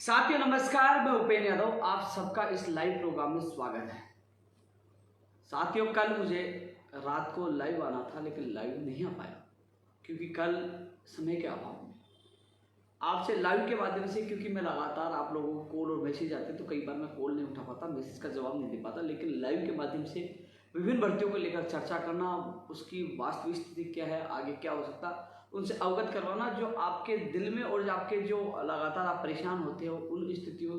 साथियों नमस्कार, मैं उपेंद्र यादव, आप सबका इस लाइव प्रोग्राम में स्वागत है। साथियों कल मुझे रात को लाइव आना था लेकिन लाइव नहीं आ पाया क्योंकि कल समय के अभाव में आपसे लाइव के माध्यम से, क्योंकि मैं लगातार आप लोगों को कॉल और मैसेज आते तो कई बार मैं कॉल नहीं उठा पाता, मैसेज का जवाब नहीं दे पाता, लेकिन लाइव के माध्यम से विभिन्न भर्तियों को लेकर चर्चा करना, उसकी वास्तविक स्थिति क्या है, आगे क्या हो सकता, उनसे अवगत करवाना, जो आपके दिल में और जो आपके जो लगातार आप परेशान होते हो उन स्थितियों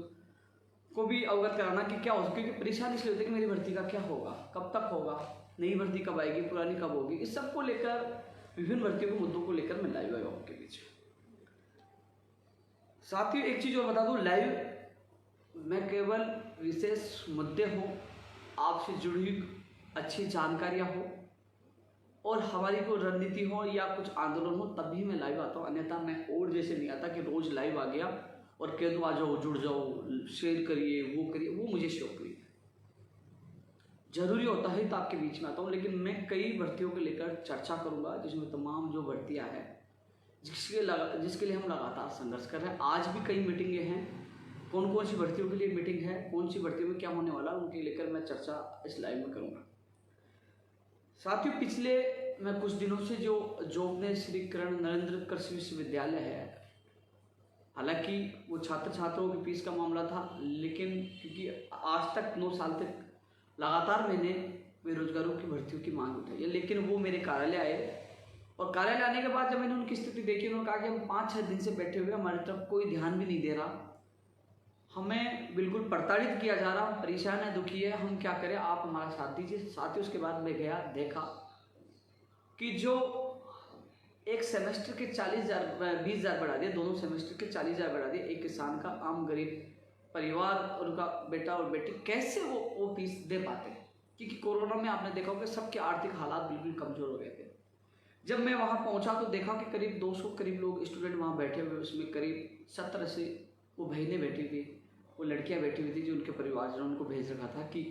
को भी अवगत कराना कि क्या हो सकता है। क्योंकि परेशान इसलिए होते हैं कि मेरी भर्ती का क्या होगा, कब तक होगा, नई भर्ती कब आएगी, पुरानी कब होगी, इस सब को लेकर विभिन्न भर्तियों के मुद्दों को लेकर मैं लाइव आया हूँ आपके बीच। साथियों एक चीज़ और बता दूँ, लाइव मैं केवल विशेष मुद्दे हो, आपसे जुड़ी हुई अच्छी जानकारियाँ हो और हमारी कोई रणनीति हो या कुछ आंदोलन हो तभी मैं लाइव आता हूँ, अन्यथा मैं और जैसे नहीं आता कि रोज़ लाइव आ गया और कह दो आ जाओ, जुड़ जाओ, शेयर करिए, वो करिए, वो मुझे शौक नहीं है। जरूरी होता है तो आपके बीच में आता हूँ, लेकिन मैं कई भर्तियों को लेकर चर्चा करूँगा जिसमें तमाम जो भर्तियाँ हैं जिसके लिए हम लगातार संघर्ष कर रहे हैं। आज भी कई मीटिंगें हैं, कौन कौन सी भर्तियों के लिए मीटिंग है, कौन सी भर्तियों में क्या होने वाला, उनके लेकर मैं चर्चा इस लाइव में करूँगा। साथियों पिछले मैं कुछ दिनों से जो जोगने श्री किरण नरेंद्र कृषि विश्वविद्यालय है, हालांकि वो छात्र छात्राओं की फीस का मामला था, लेकिन क्योंकि आज तक 9 साल तक लगातार मैंने बेरोजगारों की भर्तियों की मांग उठाई है, लेकिन वो मेरे कार्यालय आए और कार्यालय आने के बाद जब मैंने उनकी स्थिति देखी, उन्होंने कहा कि हम 5-6 दिन से बैठे हुए, हमारी तरफ कोई ध्यान भी नहीं दे रहा, हमें बिल्कुल प्रताड़ित किया जा रहा, हम परेशान है, दुखी है, हम क्या करें, आप हमारा साथ दीजिए। साथ ही उसके बाद मैं गया, देखा कि जो एक सेमेस्टर के 20,000 बढ़ा दिए, दोनों सेमेस्टर के 40,000 बढ़ा दिए, एक किसान का, आम गरीब परिवार और उनका बेटा और बेटी कैसे वो फीस दे पाते हैं, क्योंकि कोरोना में आपने देखा होगा सबके आर्थिक हालात बिल्कुल कमजोर हो गए थे। जब मैं वहाँ पहुँचा तो देखा कि करीब 200 करीब लोग स्टूडेंट वहाँ बैठे हुए, उसमें करीब 70 से वो बहनें बैठी थी, वो लड़कियाँ बैठी हुई थी जो उनके परिवारजनों उनको भेज रखा था कि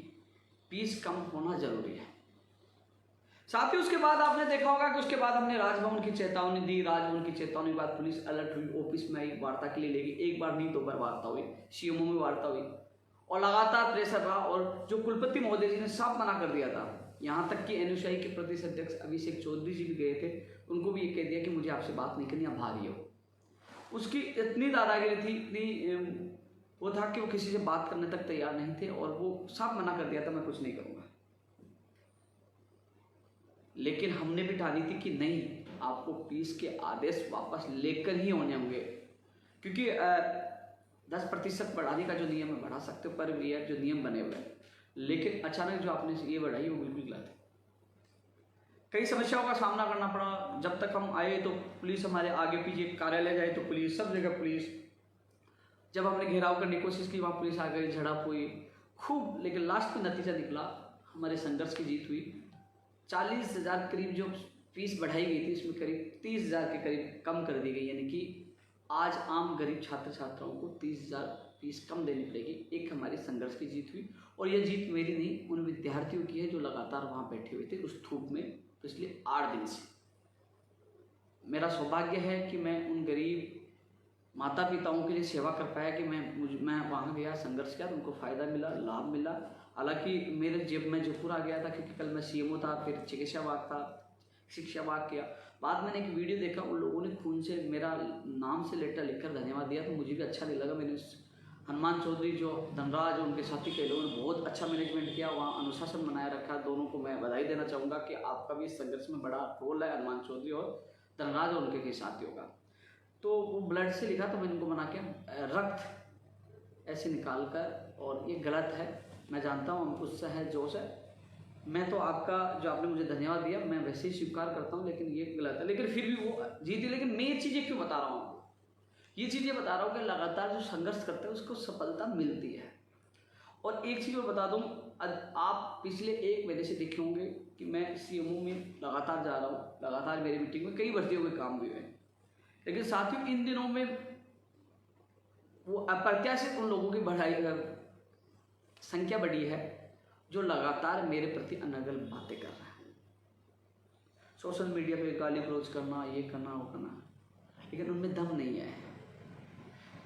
फीस कम होना जरूरी है। साथ ही उसके बाद आपने देखा होगा कि उसके बाद हमने राजभवन की चेतावनी दी, राजभवन की चेतावनी के बाद पुलिस अलर्ट हुई, ऑफिस में आई, वार्ता के लिए लेगी, एक बार नहीं 2 बार वार्ता हुई, सीएमओ में वार्ता हुई और लगातार प्रेशर रहा, और जो कुलपति महोदय जी ने साफ मना कर दिया था, यहाँ तक कि एनयूसीआई के प्रदेश अध्यक्ष अभिषेक चौधरी जी भी गए थे, उनको भी ये कह दिया कि मुझे आपसे बात नहीं करनी, आप भारी हो। उसकी इतनी दादागिरी थी, इतनी वो था कि वो किसी से बात करने तक तैयार नहीं थे और वो साफ मना कर दिया था मैं कुछ नहीं करूँगा। लेकिन हमने भी ठानी थी कि नहीं, आपको फीस के आदेश वापस लेकर ही होने होंगे, क्योंकि 10% बढ़ाने का जो नियम है बढ़ा सकते हो, पर ये जो नियम बने हुए हैं, लेकिन अचानक जो आपने ये बढ़ाई वो बिल्कुल गलत है। कई समस्याओं का सामना करना पड़ा, जब तक हम आए तो पुलिस हमारे आगे पीछे, कार्यालय जाए तो पुलिस, सब जगह पुलिस, जब हमने घेराव करने की कोशिश की वहाँ पुलिस आ गई, झड़प हुई खूब, लेकिन लास्ट में नतीजा निकला, हमारे संघर्ष की जीत हुई। 40,000 करीब जो फीस बढ़ाई गई थी उसमें करीब 30,000 के करीब कम कर दी गई, यानी कि आज आम गरीब छात्र छात्राओं को 30,000 फीस कम देनी पड़ेगी। एक हमारी संघर्ष की जीत हुई, और यह जीत मेरी नहीं, उन विद्यार्थियों की है जो लगातार वहाँ बैठे हुए थे उस धूप में पिछले 8 दिन से। मेरा सौभाग्य है कि मैं उन गरीब माता पिताओं के लिए सेवा कर पाया कि मैं वहाँ गया, संघर्ष किया तो उनको फ़ायदा मिला, लाभ मिला। हालांकि मेरे जेब में जयपुर आ गया था क्योंकि कल मैं सीएमओ था, फिर चिकित्सा विभाग था, शिक्षा विभाग किया। बाद मैंने एक वीडियो देखा, उन लोगों ने खून से मेरा नाम से लेटर लिखकर धन्यवाद दिया, तो मुझे भी अच्छा नहीं लगा। मैंने हनुमान चौधरी जो धनराज और उनके साथी कई लोगों ने बहुत अच्छा मैनेजमेंट किया, वहाँ अनुशासन बनाए रखा, दोनों को मैं बधाई देना चाहूँगा कि आपका भी इस संघर्ष में बड़ा रोल है, हनुमान चौधरी और धनराज और उनके कई साथियों का। तो वो ब्लड से लिखा, तो मैंने उनको मना किया, रक्त ऐसे निकाल कर, और ये गलत है, मैं जानता हूँ उत्साह है, जोश है, मैं तो आपका जो आपने मुझे धन्यवाद दिया मैं वैसे ही स्वीकार करता हूँ, लेकिन ये गलत है। लेकिन फिर भी वो जीती। लेकिन मैं ये चीज़ें क्यों बता रहा हूँ आपको, ये चीज़ें बता रहा हूँ कि लगातार जो संघर्ष करते हैं उसको सफलता मिलती है। और एक चीज़ मैं बता दूँ, आप पिछले 1 महीने से देखे होंगे कि मैं सीएमओ में लगातार जा रहा हूँ, लगातार मेरी मीटिंग में कई भर्तियों के काम भी हुए, लेकिन साथियों इन दिनों में वो अप्रत्याशित उन लोगों की संख्या बढ़ी है जो लगातार मेरे प्रति अनर्गल बातें कर रहे हैं, सोशल मीडिया पे गाली गलौज करना, ये करना वो करना, लेकिन उनमें दम नहीं है।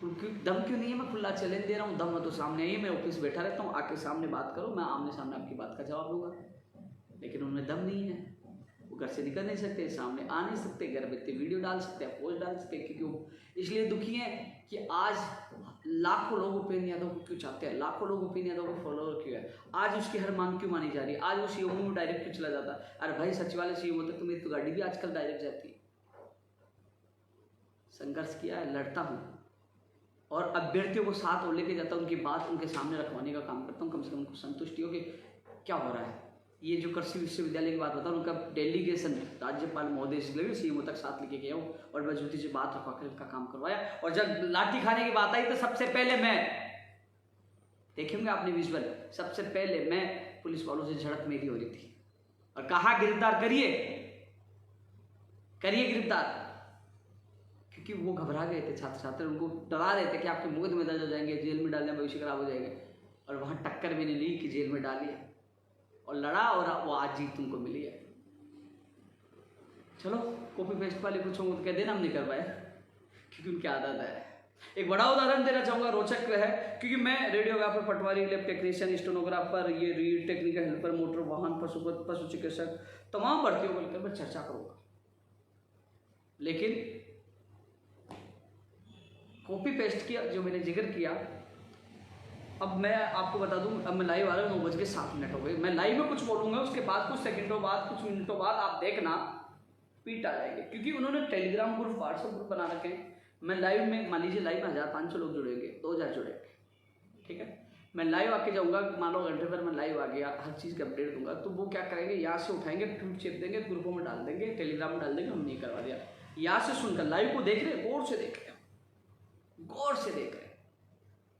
क्योंकि दम क्यों नहीं है? मैं खुला चैलेंज दे रहा हूँ, दम है तो सामने आइए, मैं ऑफिस बैठा रहता हूँ, आके सामने बात करो, मैं आमने सामने आपकी बात का जवाब दूंगा। लेकिन उनमें दम नहीं है, वो घर से निकल नहीं सकते, सामने आ नहीं सकते, घर बैठते वीडियो डाल सकते हैं, पोस्ट डाल सकते हैं, क्योंकि वो इसलिए दुखी हैं कि आज लाखों लोग उपेंद्र यादव को क्यों चाहते हैं, लाखों लोग उपेंद्र यादव को फॉलोअर क्यों है, आज उसकी हर मांग क्यों मानी जा रही है, आज वो सीएम में डायरेक्ट क्यों चला जाता है। अरे भाई सचिवालय सीएम होता तो मेरी तो गाड़ी भी आजकल डायरेक्ट जाती है। संघर्ष किया है, लड़ता हूँ और अभ्यर्थियों को साथ और लेके जाता हूँ, उनकी बात उनके सामने रखवाने का काम करता हूँ, कम से कम उनको संतुष्टि हो कि क्या हो रहा है। ये जो कृषि विश्वविद्यालय की बात बताऊँ, उनका डेलीगेशन राज्यपाल महोदय से सीएमओ तक साथ लेके गया हूँ और मजबूती से बात रखवा कर का काम करवाया। और जब लाठी खाने की बात आई तो सबसे पहले मैं, देखेंगे आपने विजुअल, सबसे पहले मैं पुलिस वालों से झड़प मेरी हो रही थी और कहा गिरफ्तार करिए करिए गिरफ्तार, क्योंकि वो घबरा गए थे, छात्र छात्र उनको डरा रहे थे कि आपके मुकदमे में दर्ज हो जाएंगे, जेल में डालने, भविष्य खराब हो जाएगा। और वहाँ टक्कर मैंने ली कि जेल में डालिए और लड़ा और वो आज जीत तुमको मिली है। चलो कॉपी पेस्ट वाले कुछ होंगे तो कह देना हम नहीं कर पाए, क्योंकि उनकी आदत है। एक बड़ा उदाहरण देना चाहूँगा, रोचक है, क्योंकि मैं रेडियोग्राफर, पटवारी, लैब टेक्नीशियन, स्टेनोग्राफर, ये रीड, टेक्निकल हेल्पर, मोटर वाहन, पशु चिकित्सक, तमाम भर्तियों को लेकर मैं चर्चा करूँगा। लेकिन कॉपी पेस्ट किया जो मैंने जिक्र किया, अब मैं आपको बता दूं, अब मैं लाइव आ रहा हूँ, 9:07 हो गए। मैं लाइव में कुछ बोलूँगा, उसके बाद कुछ सेकंडों बाद, कुछ मिनटों बाद आप देखना पीट आ जाएंगे, क्योंकि उन्होंने टेलीग्राम ग्रुप, व्हाट्सएप ग्रुप बना रखे हैं। मैं लाइव में, मान लीजिए लाइव में 1500 लोग जुड़ेंगे, 2000 जुड़ेंगे, ठीक है। मैं लाइव आके जाऊँगा, मान लो घंटे भर मैं लाइव आ गया, हर चीज़ का अपडेट दूंगा, तो वो क्या करेंगे, यहाँ से उठाएंगे, ट्वीट चेप देंगे, ग्रुपों में डाल देंगे, टेलीग्राम में डाल देंगे, हम नहीं करवा दिया। यहाँ से सुनकर लाइव को देख रहे, गौर से देख रहे, गौर से देख रहे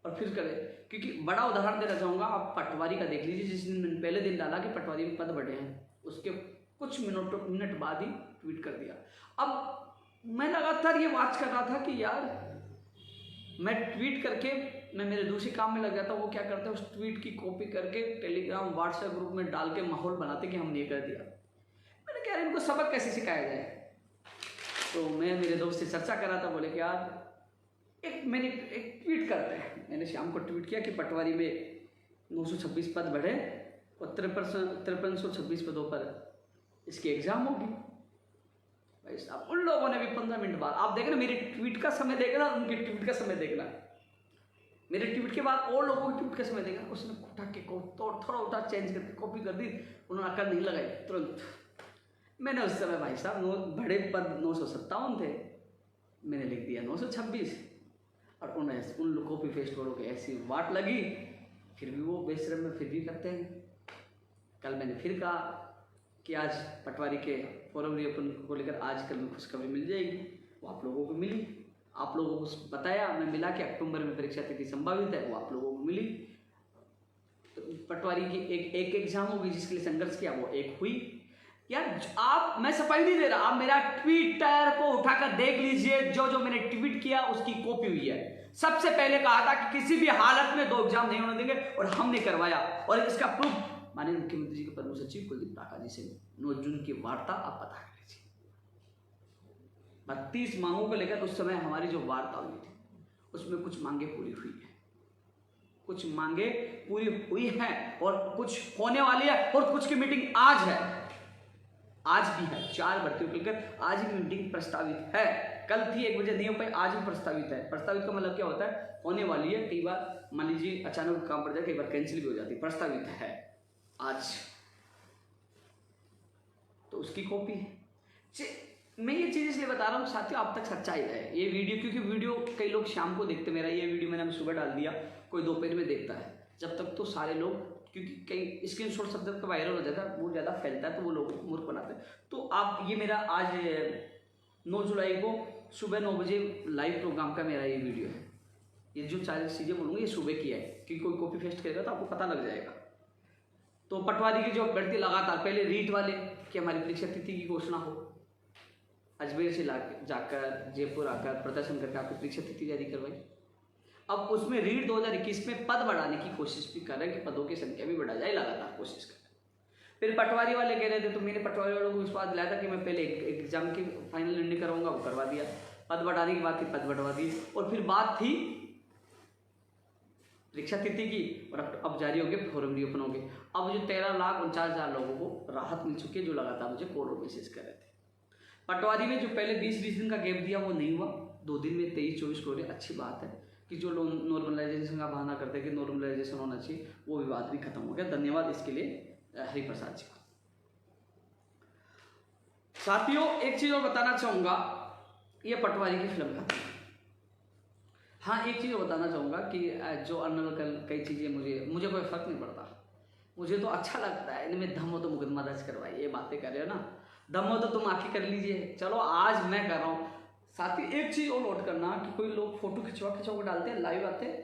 और फिर करें। क्योंकि बड़ा उदाहरण देना चाहूँगा, आप पटवारी का देख लीजिए, जिस दिन मैंने पहले दिन डाला कि पटवारी में पद बढ़े हैं, उसके कुछ मिनट बाद ही ट्वीट कर दिया। अब मैं लगातार ये बात कर रहा था कि यार मैं ट्वीट करके मैं मेरे दूसरे काम में लग जाता, वो क्या करते हैं, उस ट्वीट की कॉपी करके टेलीग्राम व्हाट्सएप ग्रुप में डाल के माहौल बनाते कि हमने ये कर दिया। मैंने कहा इनको सबक कैसे सिखाया जाए, तो मैं मेरे दोस्त से चर्चा कर रहा था, बोले कि यार मैंने एक ट्वीट करते हैं, मैंने शाम को ट्वीट किया कि पटवारी में 926 पद बढ़े और 5326 पदों पर इसकी एग्जाम होगी। भाई साहब, उन लोगों ने भी 15 मिनट बाद, आप देखना मेरे ट्वीट का समय देखना, उनके ट्वीट का समय देखना, मेरे ट्वीट के बाद और लोगों के ट्वीट का समय देखना, उसने उठा के थोड़ा उठा चेंज करके कॉपी कर दी, उन्होंने अकल नहीं लगाई तुरंत। मैंने उस समय भाई साहब बड़े पद 957 थे, मैंने लिख दिया 926 और उन कॉपी पेस्ट वालों की ऐसी वाट लगी, फिर भी वो बेशरम में फिर भी करते हैं। कल मैंने फिर कहा कि आज पटवारी के फॉर्म रिओपन को लेकर आज कल में खुशखबरी मिल जाएगी, वो आप लोगों को मिली, आप लोगों को बताया, मैं मिला कि अक्टूबर में परीक्षा तिथि संभावित है, वो आप लोगों को मिली। तो पटवारी की एक एग्जाम होगी जिसके लिए संघर्ष किया, वो एक हुई। यार आप, मैं सफाई नहीं दे रहा, आप मेरा ट्विटर को उठाकर देख लीजिए, जो जो मैंने ट्वीट किया उसकी कॉपी हुई है। सबसे पहले कहा था कि किसी भी हालत में 2 एग्जाम नहीं होने देंगे और हमने करवाया, और इसका प्रूफ माननीय मुख्यमंत्री जी के प्रमुख सचिव कुलदीप राका जी से 9 जून की वार्ता आप पता कर लीजिए। 32 मांगों को लेकर उस समय हमारी जो वार्ता हुई थी, उसमें कुछ मांगे पूरी हुई है, कुछ मांगे पूरी हुई हैं और कुछ होने वाली है, और कुछ की मीटिंग आज है, आज भी है। 4 भर्तियों को लेकर आज भी मीटिंग प्रस्तावित है, कल थी 1 बजे नहीं हो पाई, आज भी प्रस्तावित है। प्रस्तावित का मतलब क्या होता है, होने वाली है, कई बार मान लीजिए अचानक काम पड़ जाए, कई बार कैंसिल भी हो जाती है, प्रस्तावित है आज, तो उसकी कॉपी है। मैं ये चीज़ इसलिए बता रहा हूँ साथियों, आप तक सच्चाई है ये वीडियो, क्योंकि वीडियो कई लोग शाम को देखते, मेरा ये वीडियो मैंने सुबह डाल दिया, कोई दोपहर में देखता है, जब तक तो सारे लोग, क्योंकि कई स्क्रीनशॉट शब्द का वायरल हो जाता है, वो ज़्यादा फैलता है, तो वो लोग मूर्ख बनाते हैं। तो आप ये मेरा आज 9 जुलाई को सुबह 9 बजे लाइव प्रोग्राम का मेरा ये वीडियो है, ये जो 4 चीज़ें बोलूँगी ये सुबह किया है, क्योंकि कोई कॉपी पेस्ट करेगा तो आपको पता लग जाएगा। तो पटवारी की जो बढ़ती लगातार, पहले रीट वाले कि हमारी परीक्षा तिथि की घोषणा हो, अजमेर से जाकर जयपुर आकर प्रदर्शन करके आपकी परीक्षा तिथि जारी करवाई। अब उसमें रीट 2021 में पद बढ़ाने की कोशिश भी कर रहे हैं कि पदों की संख्या भी बढ़ा जाए, लगातार कोशिश कर रहे हैं। फिर पटवारी वाले कह रहे थे, तो मैंने पटवारी वालों को विश्वास दिलाया था कि मैं पहले एग्जाम की फाइनल निर्णय कराऊंगा, वो करवा दिया। पद बढ़ाने की बात थी, पद बढ़वा दिए। और फिर बात थी परीक्षा तिथि की, और अब जारी हो गए फॉर्म रीओपन हो गए। अब जो 13,49,000 लोगों को राहत मिल चुकी है, जो लगातार मुझे कॉल और मैसेज कर रहे थे। पटवारी में जो पहले 20-20 दिन का गैप दिया वो नहीं हुआ, 2 दिन में 23-24 करोड़। अच्छी बात है कि जो लोग नॉर्मलाइजेशन का बहाना करते हैं कि नॉर्मलाइजेशन होना चाहिए, वो विवाद भी खत्म हो गया। धन्यवाद इसके लिए हरिप्रसाद जी को। साथियों, एक चीज और बताना चाहूंगा, ये पटवारी की फिल्म का। हाँ, एक चीज और बताना चाहूंगा कि जो अनकल कई चीजें मुझे कोई फर्क नहीं पड़ता, मुझे तो अच्छा लगता है। इनमें दम हो तो मुकदमा दर्ज करवाइए, ये बातें कर रहे हो ना, दम हो तो तुम आके कर लीजिए। चलो आज मैं कर रहा हूँ। साथ ही एक चीज और नोट करना कि कोई लोग फोटो खिंचवा के डालते हैं, लाइव आते हैं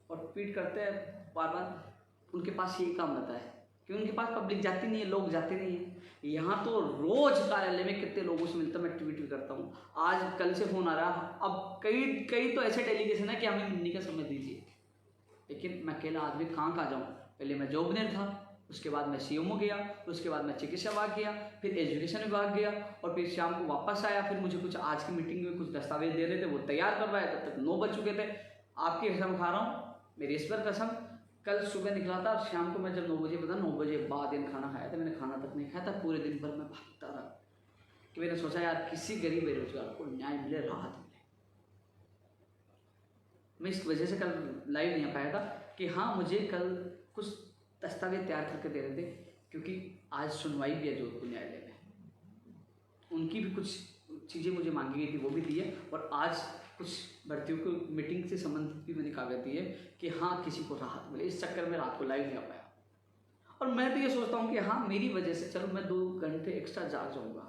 और ट्वीट करते हैं बार बार। उनके पास यही काम रहता है कि उनके पास पब्लिक जाती नहीं है, लोग जाते नहीं है। यहाँ तो रोज कार्यालय में कितने लोगों से मिलता, मैं ट्वीट भी करता हूँ। आज कल से फोन आ रहा, अब कई तो ऐसे डेलीगेशन है कि हमें मिलने का समय दीजिए, लेकिन मैं अकेला आदमी कहाँ जाऊँ। पहले मैं जॉब में था, उसके बाद मैं सीएमओ गया, उसके बाद मैं चिकित्सा विभाग गया, फिर एजुकेशन विभाग गया, और फिर शाम को वापस आया। फिर मुझे कुछ आज की मीटिंग में कुछ दस्तावेज दे रहे थे, वो तैयार करवाया, तब तक 9 बज चुके थे। आपकी कसम खा रहा हूँ, मेरी ईश्वर कसम, कल सुबह निकला था, शाम को मैं जब 9 बजे पता 9 बजे बाद दिन खाना खाया था, मैंने खाना तक नहीं खाया था। पूरे दिन भर मैं भागता रहा कि मैंने सोचा यार किसी गरीब बेरोजगार को न्याय मिले, राहत मिले। मैं इस वजह से कल लाइव नहीं आ पाया था कि हाँ, मुझे कल कुछ दस्तावेज तैयार करके दे रहे थे, क्योंकि आज सुनवाई भी है जोधपुर न्यायालय में। उनकी भी कुछ चीज़ें मुझे मांगी गई थी, वो भी दी है। और आज कुछ भर्तियों को मीटिंग से संबंधित भी मैंने कागज दी है कि हाँ, किसी को राहत मिले। इस चक्कर में रात को लाइव नहीं आ पाया। और मैं तो ये सोचता हूँ कि हाँ, मेरी वजह से चलो मैं 2 घंटे एक्स्ट्रा जाग जाऊँगा,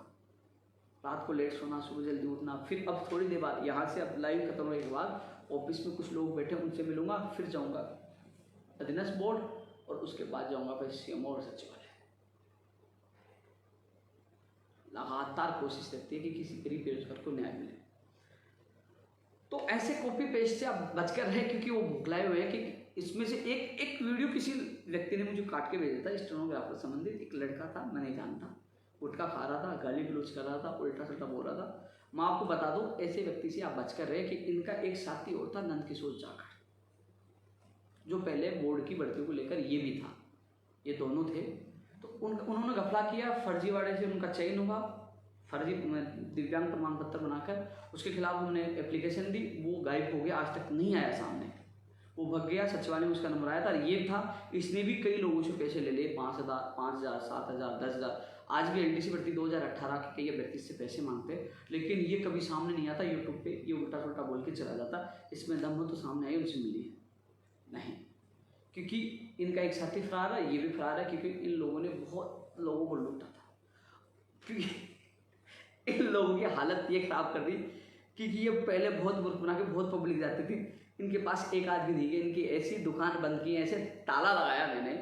रात को लेट सोना, सुबह जल्दी उठना। फिर अब थोड़ी देर बाद यहाँ से, अब लाइव खत्म होने के बाद ऑफिस में कुछ लोग बैठे, उनसे मिलूंगा, फिर जाऊँगा अधीनस्थ बोर्ड, और उसके बाद जाऊँगा फिर सीएमओ और सचिवालय। लगातार कोशिश रहती है कि किसी गरीब बेरोजगार को न्याय मिले। तो ऐसे कॉपी पेस्ट से आप बचकर रहे, क्योंकि वो भुगलाए हुए हैं कि इसमें से एक वीडियो किसी व्यक्ति ने मुझे काट के भेजा था, स्टेनोग्राफर संबंधित। एक लड़का था, मैं नहीं जानता, गुटखा खा रहा था, गाली गलौज कर रहा था, उल्टा सल्टा बोल रहा था। मैं आपको बता दूं, ऐसे व्यक्ति से आप बचकर रहे कि इनका एक साथी और था, नंदकिशोर जाखड़, जो पहले बोर्ड की भर्तियों को लेकर ये भी था, ये दोनों थे। तो उन्होंने घपला किया, फर्जीवाड़े से उनका चयन हुआ, फर्जी दिव्यांग प्रमाण पत्र बनाकर उसके खिलाफ हमने एप्लीकेशन दी, वो गायब हो गया, आज तक नहीं आया सामने, वो भग गया। सचिवालय में उसका नंबर आया था, ये था। इसने भी कई लोगों से पैसे ले लिए, 5,000, 5,000, 7,000, 10,000। आज भी एलडीसी भर्ती 2018 के कई व्यक्ति से पैसे मांगते, लेकिन ये कभी सामने नहीं आता। यूट्यूब पे ये उल्टा सुल्टा बोल के चला जाता, इसमें दम हो तो सामने आए, उनसे मिली नहीं, क्योंकि इनका एक साथी फरार है, ये भी फरार है, क्योंकि इन लोगों ने बहुत लोगों को लूटा था। क्योंकि इन लोगों की हालत ये खराब कर दी कि ये पहले बहुत मुल्क बना के बहुत पब्लिक जाती थी, इनके पास एक आदमी नहीं गया, इनकी ऐसी दुकान बंद की, ऐसे ताला लगाया मैंने,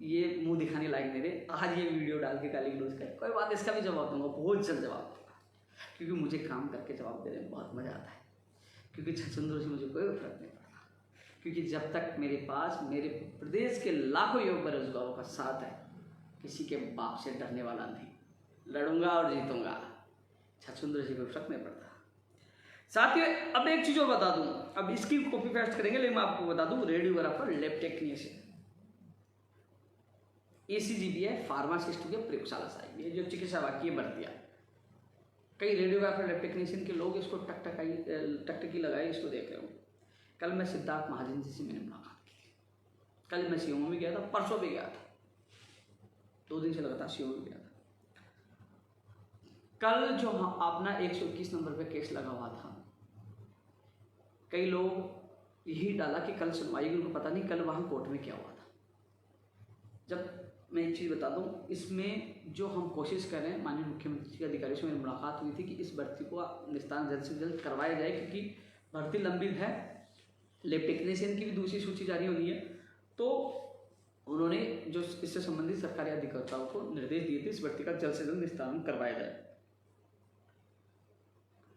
ये मुंह दिखाने लायक नहीं रहे। आज ये वीडियो डाल के गाली गलौज कर, कोई बात, इसका भी जवाब दूंगा, बहुत जल्द जवाब दूंगा, क्योंकि मुझे काम करके जवाब देने में बहुत मजा आता है। क्योंकि छछूंदरों से मुझे कोई फर्क नहीं पड़ता, क्योंकि जब तक मेरे पास मेरे प्रदेश के लाखों युवक बेरोजगारों का साथ है, किसी के बाप से डरने वाला नहीं, लड़ूंगा और जीतूंगा। छछूंदर से कोई फर्क नहीं पड़ता। साथियों, अब एक चीज और बता दूं, अब इसकी कॉपी पेस्ट करेंगे, लेकिन मैं आपको बता दूं, radiographer, lab technician, ACGBI pharmacist के प्रयोगशाला साहब, ये जो चिकित्सा वाक्य भर्तियां, कई रेडियोग्राफर लैब टेक्नीशियन के लोग इसको टकटकी लगाई, इसको देख रहे हो। कल मैं सिद्धार्थ महाजन जी से मैंने मुलाकात की, कल मैं सीएमओ में गया था, परसों भी गया था, 2 दिन से लगातार सीएमओ में गया था। कल जो अपना 121 नंबर पे केस लगा हुआ था, कई लोग यही डाला कि कल सुनवाई, उनको पता नहीं कल वहाँ कोर्ट में क्या हुआ था। जब मैं एक चीज़ बता दूं, इसमें जो हम कोशिश कर रहे हैं, माननीय मुख्यमंत्री के अधिकारियों से मेरी मुलाकात हुई थी कि इस भर्ती को निस्तारण जल्द से जल्द करवाया जाए, क्योंकि भर्ती लंबित है। लैब टेक्नीशियन की भी दूसरी सूची जारी होनी है, तो उन्होंने जो इससे संबंधित सरकारी अधिकारियों को निर्देश दिए थे इस भर्ती का जल्द से जल्द निस्तारण करवाया जाए।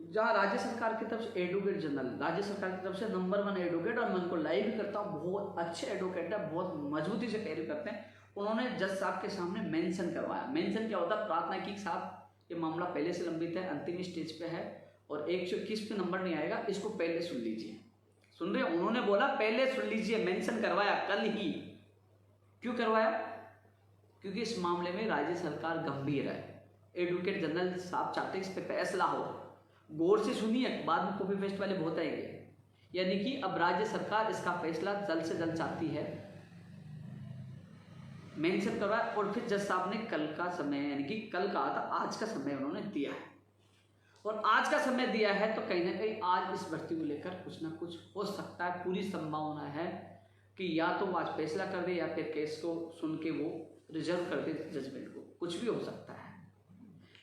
जहाँ राज्य सरकार की तरफ से एडवोकेट जनरल, राज्य सरकार की तरफ से नंबर 1 एडवोकेट, और मैं उनको लाइव करता हूँ, बहुत अच्छे एडवोकेट है, बहुत मजबूती से तैयारी करते हैं। उन्होंने जज साहब के सामने मेंशन करवाया। मेंशन क्या होता है? प्रार्थना की साहब ये मामला पहले से लंबित है, अंतिम स्टेज पे है, और 121 पे नंबर नहीं आएगा, इसको पहले सुन लीजिए। सुन रहे, उन्होंने बोला पहले सुन लीजिए, मेंशन करवाया कल ही। क्यों करवाया? क्योंकि इस मामले में राज्य सरकार गंभीर है। एडवोकेट जनरल साहब चाहते हैं इस पे फैसला हो। गौर से सुनिए, बाद में कॉपी पेस्ट वाले बहुत आएंगे। यानी कि अब राज्य सरकार इसका फैसला जल्द से जल्द चाहती है, मेंशन करवाया। और फिर जज साहब ने कल का समय, यानी कि कल कहा था, आज का समय उन्होंने दिया है। और आज का समय दिया है तो कहीं ना कहीं आज इस भर्ती को लेकर कुछ ना कुछ हो सकता है। पूरी संभावना है कि या तो आज फैसला कर दे या फिर केस को सुन के वो रिजर्व कर दे जजमेंट को, कुछ भी हो सकता है।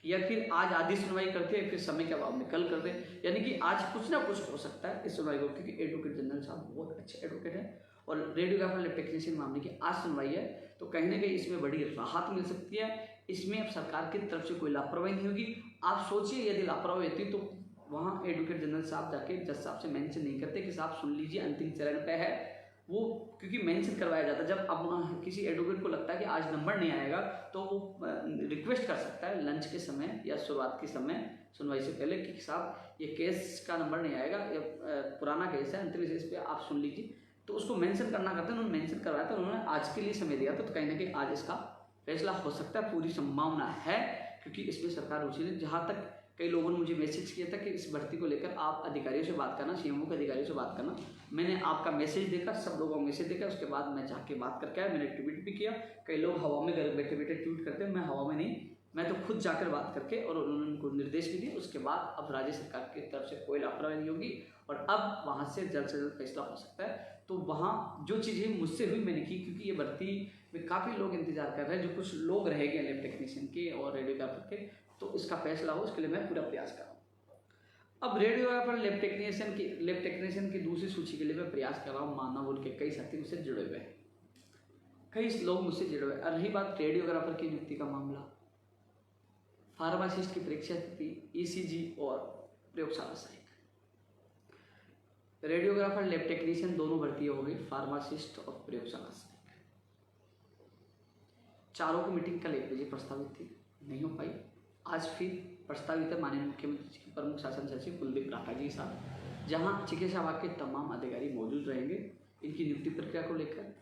या फिर आज आधी सुनवाई करते हैं, फिर समय के अभाव में कल कर दे। यानी कि आज कुछ ना कुछ हो सकता है इस सुनवाई को, क्योंकि एडवोकेट जनरल साहब बहुत अच्छे एडवोकेट हैं। और रेडियोग्राफर लैब टेक्नीशियन मामले की आज सुनवाई है, तो कहीं ना कहीं इसमें बड़ी राहत मिल सकती है। इसमें अब सरकार की तरफ से कोई लापरवाही नहीं होगी। आप सोचिए, यदि लापरवाही होती तो वहाँ एडवोकेट जनरल साहब जाके जज साहब से मेंशन नहीं करते कि साहब सुन लीजिए अंतिम चरण पे है वो, क्योंकि मेंशन करवाया जाता है। जब अब किसी एडवोकेट को लगता है कि आज नंबर नहीं आएगा तो वो रिक्वेस्ट कर सकता है लंच के समय या शुरुआत के समय सुनवाई से पहले कि साहब ये केस का नंबर नहीं आएगा, ये पुराना केस है, अंतिम केस पे आप सुन लीजिए। तो उसको मेंशन करना करते हैं, उन्होंने मेंशन करवाया था, उन्होंने आज के लिए समय दिया था। तो कहीं ना कहीं आज इसका फैसला हो सकता है, पूरी संभावना है, क्योंकि इसमें सरकार रुचि है। जहाँ तक कई लोगों ने मुझे मैसेज किया था कि इस भर्ती को लेकर आप अधिकारियों से बात करना, सीएमओ के अधिकारियों से बात करना। मैंने आपका मैसेज देखा, सब लोगों का मैसेज देखा, उसके बाद मैं जाके बात करके आया। मैंने ट्वीट भी किया। कई लोग हवा में घर बैठे बैठे ट्वीट करते हैं, मैं हवा में नहीं, मैं तो खुद जाकर बात करके, और उन्होंने उनको निर्देश भी दिए। उसके बाद अब राज्य सरकार की तरफ से कोई लापरवाही नहीं होगी और अब वहाँ से जल्द फैसला हो सकता है। तो वहाँ जो चीज़ें मुझसे हुई मैंने की, क्योंकि ये भर्ती में काफ़ी लोग इंतजार कर रहे हैं, जो कुछ लोग रह गए लैब टेक्नीशियन के और रेडियोग्राफर के, तो इसका फैसला हो उसके लिए मैं पूरा प्रयास कर रहा हूँ। अब रेडियोग्राफर लैब टेक्नीशियन की दूसरी सूची के लिए मैं प्रयास कर रहा हूँ। मानव बोल के कई साथी मुझसे जुड़े हुए हैं, कई लोग मुझसे जुड़े हुए हैं। और रही बात रेडियोग्राफर की नियुक्ति का मामला, फार्मासिस्ट की परीक्षा थी, ईसीजी और प्रयोगशाला सहायक। रेडियोग्राफर लैब टेक्नीशियन दोनों भर्ती हो गई, फार्मासिस्ट और प्रयोगशाला सहायक। चारों की मीटिंग कल 1 बजे प्रस्तावित थी, नहीं हो पाई। आज फिर प्रस्तावित है माननीय मुख्यमंत्री जी के प्रमुख शासन सचिव कुलदीप राठा जी साहब, जहां चिकित्सा विभाग के तमाम अधिकारी मौजूद रहेंगे इनकी नियुक्ति प्रक्रिया को लेकर,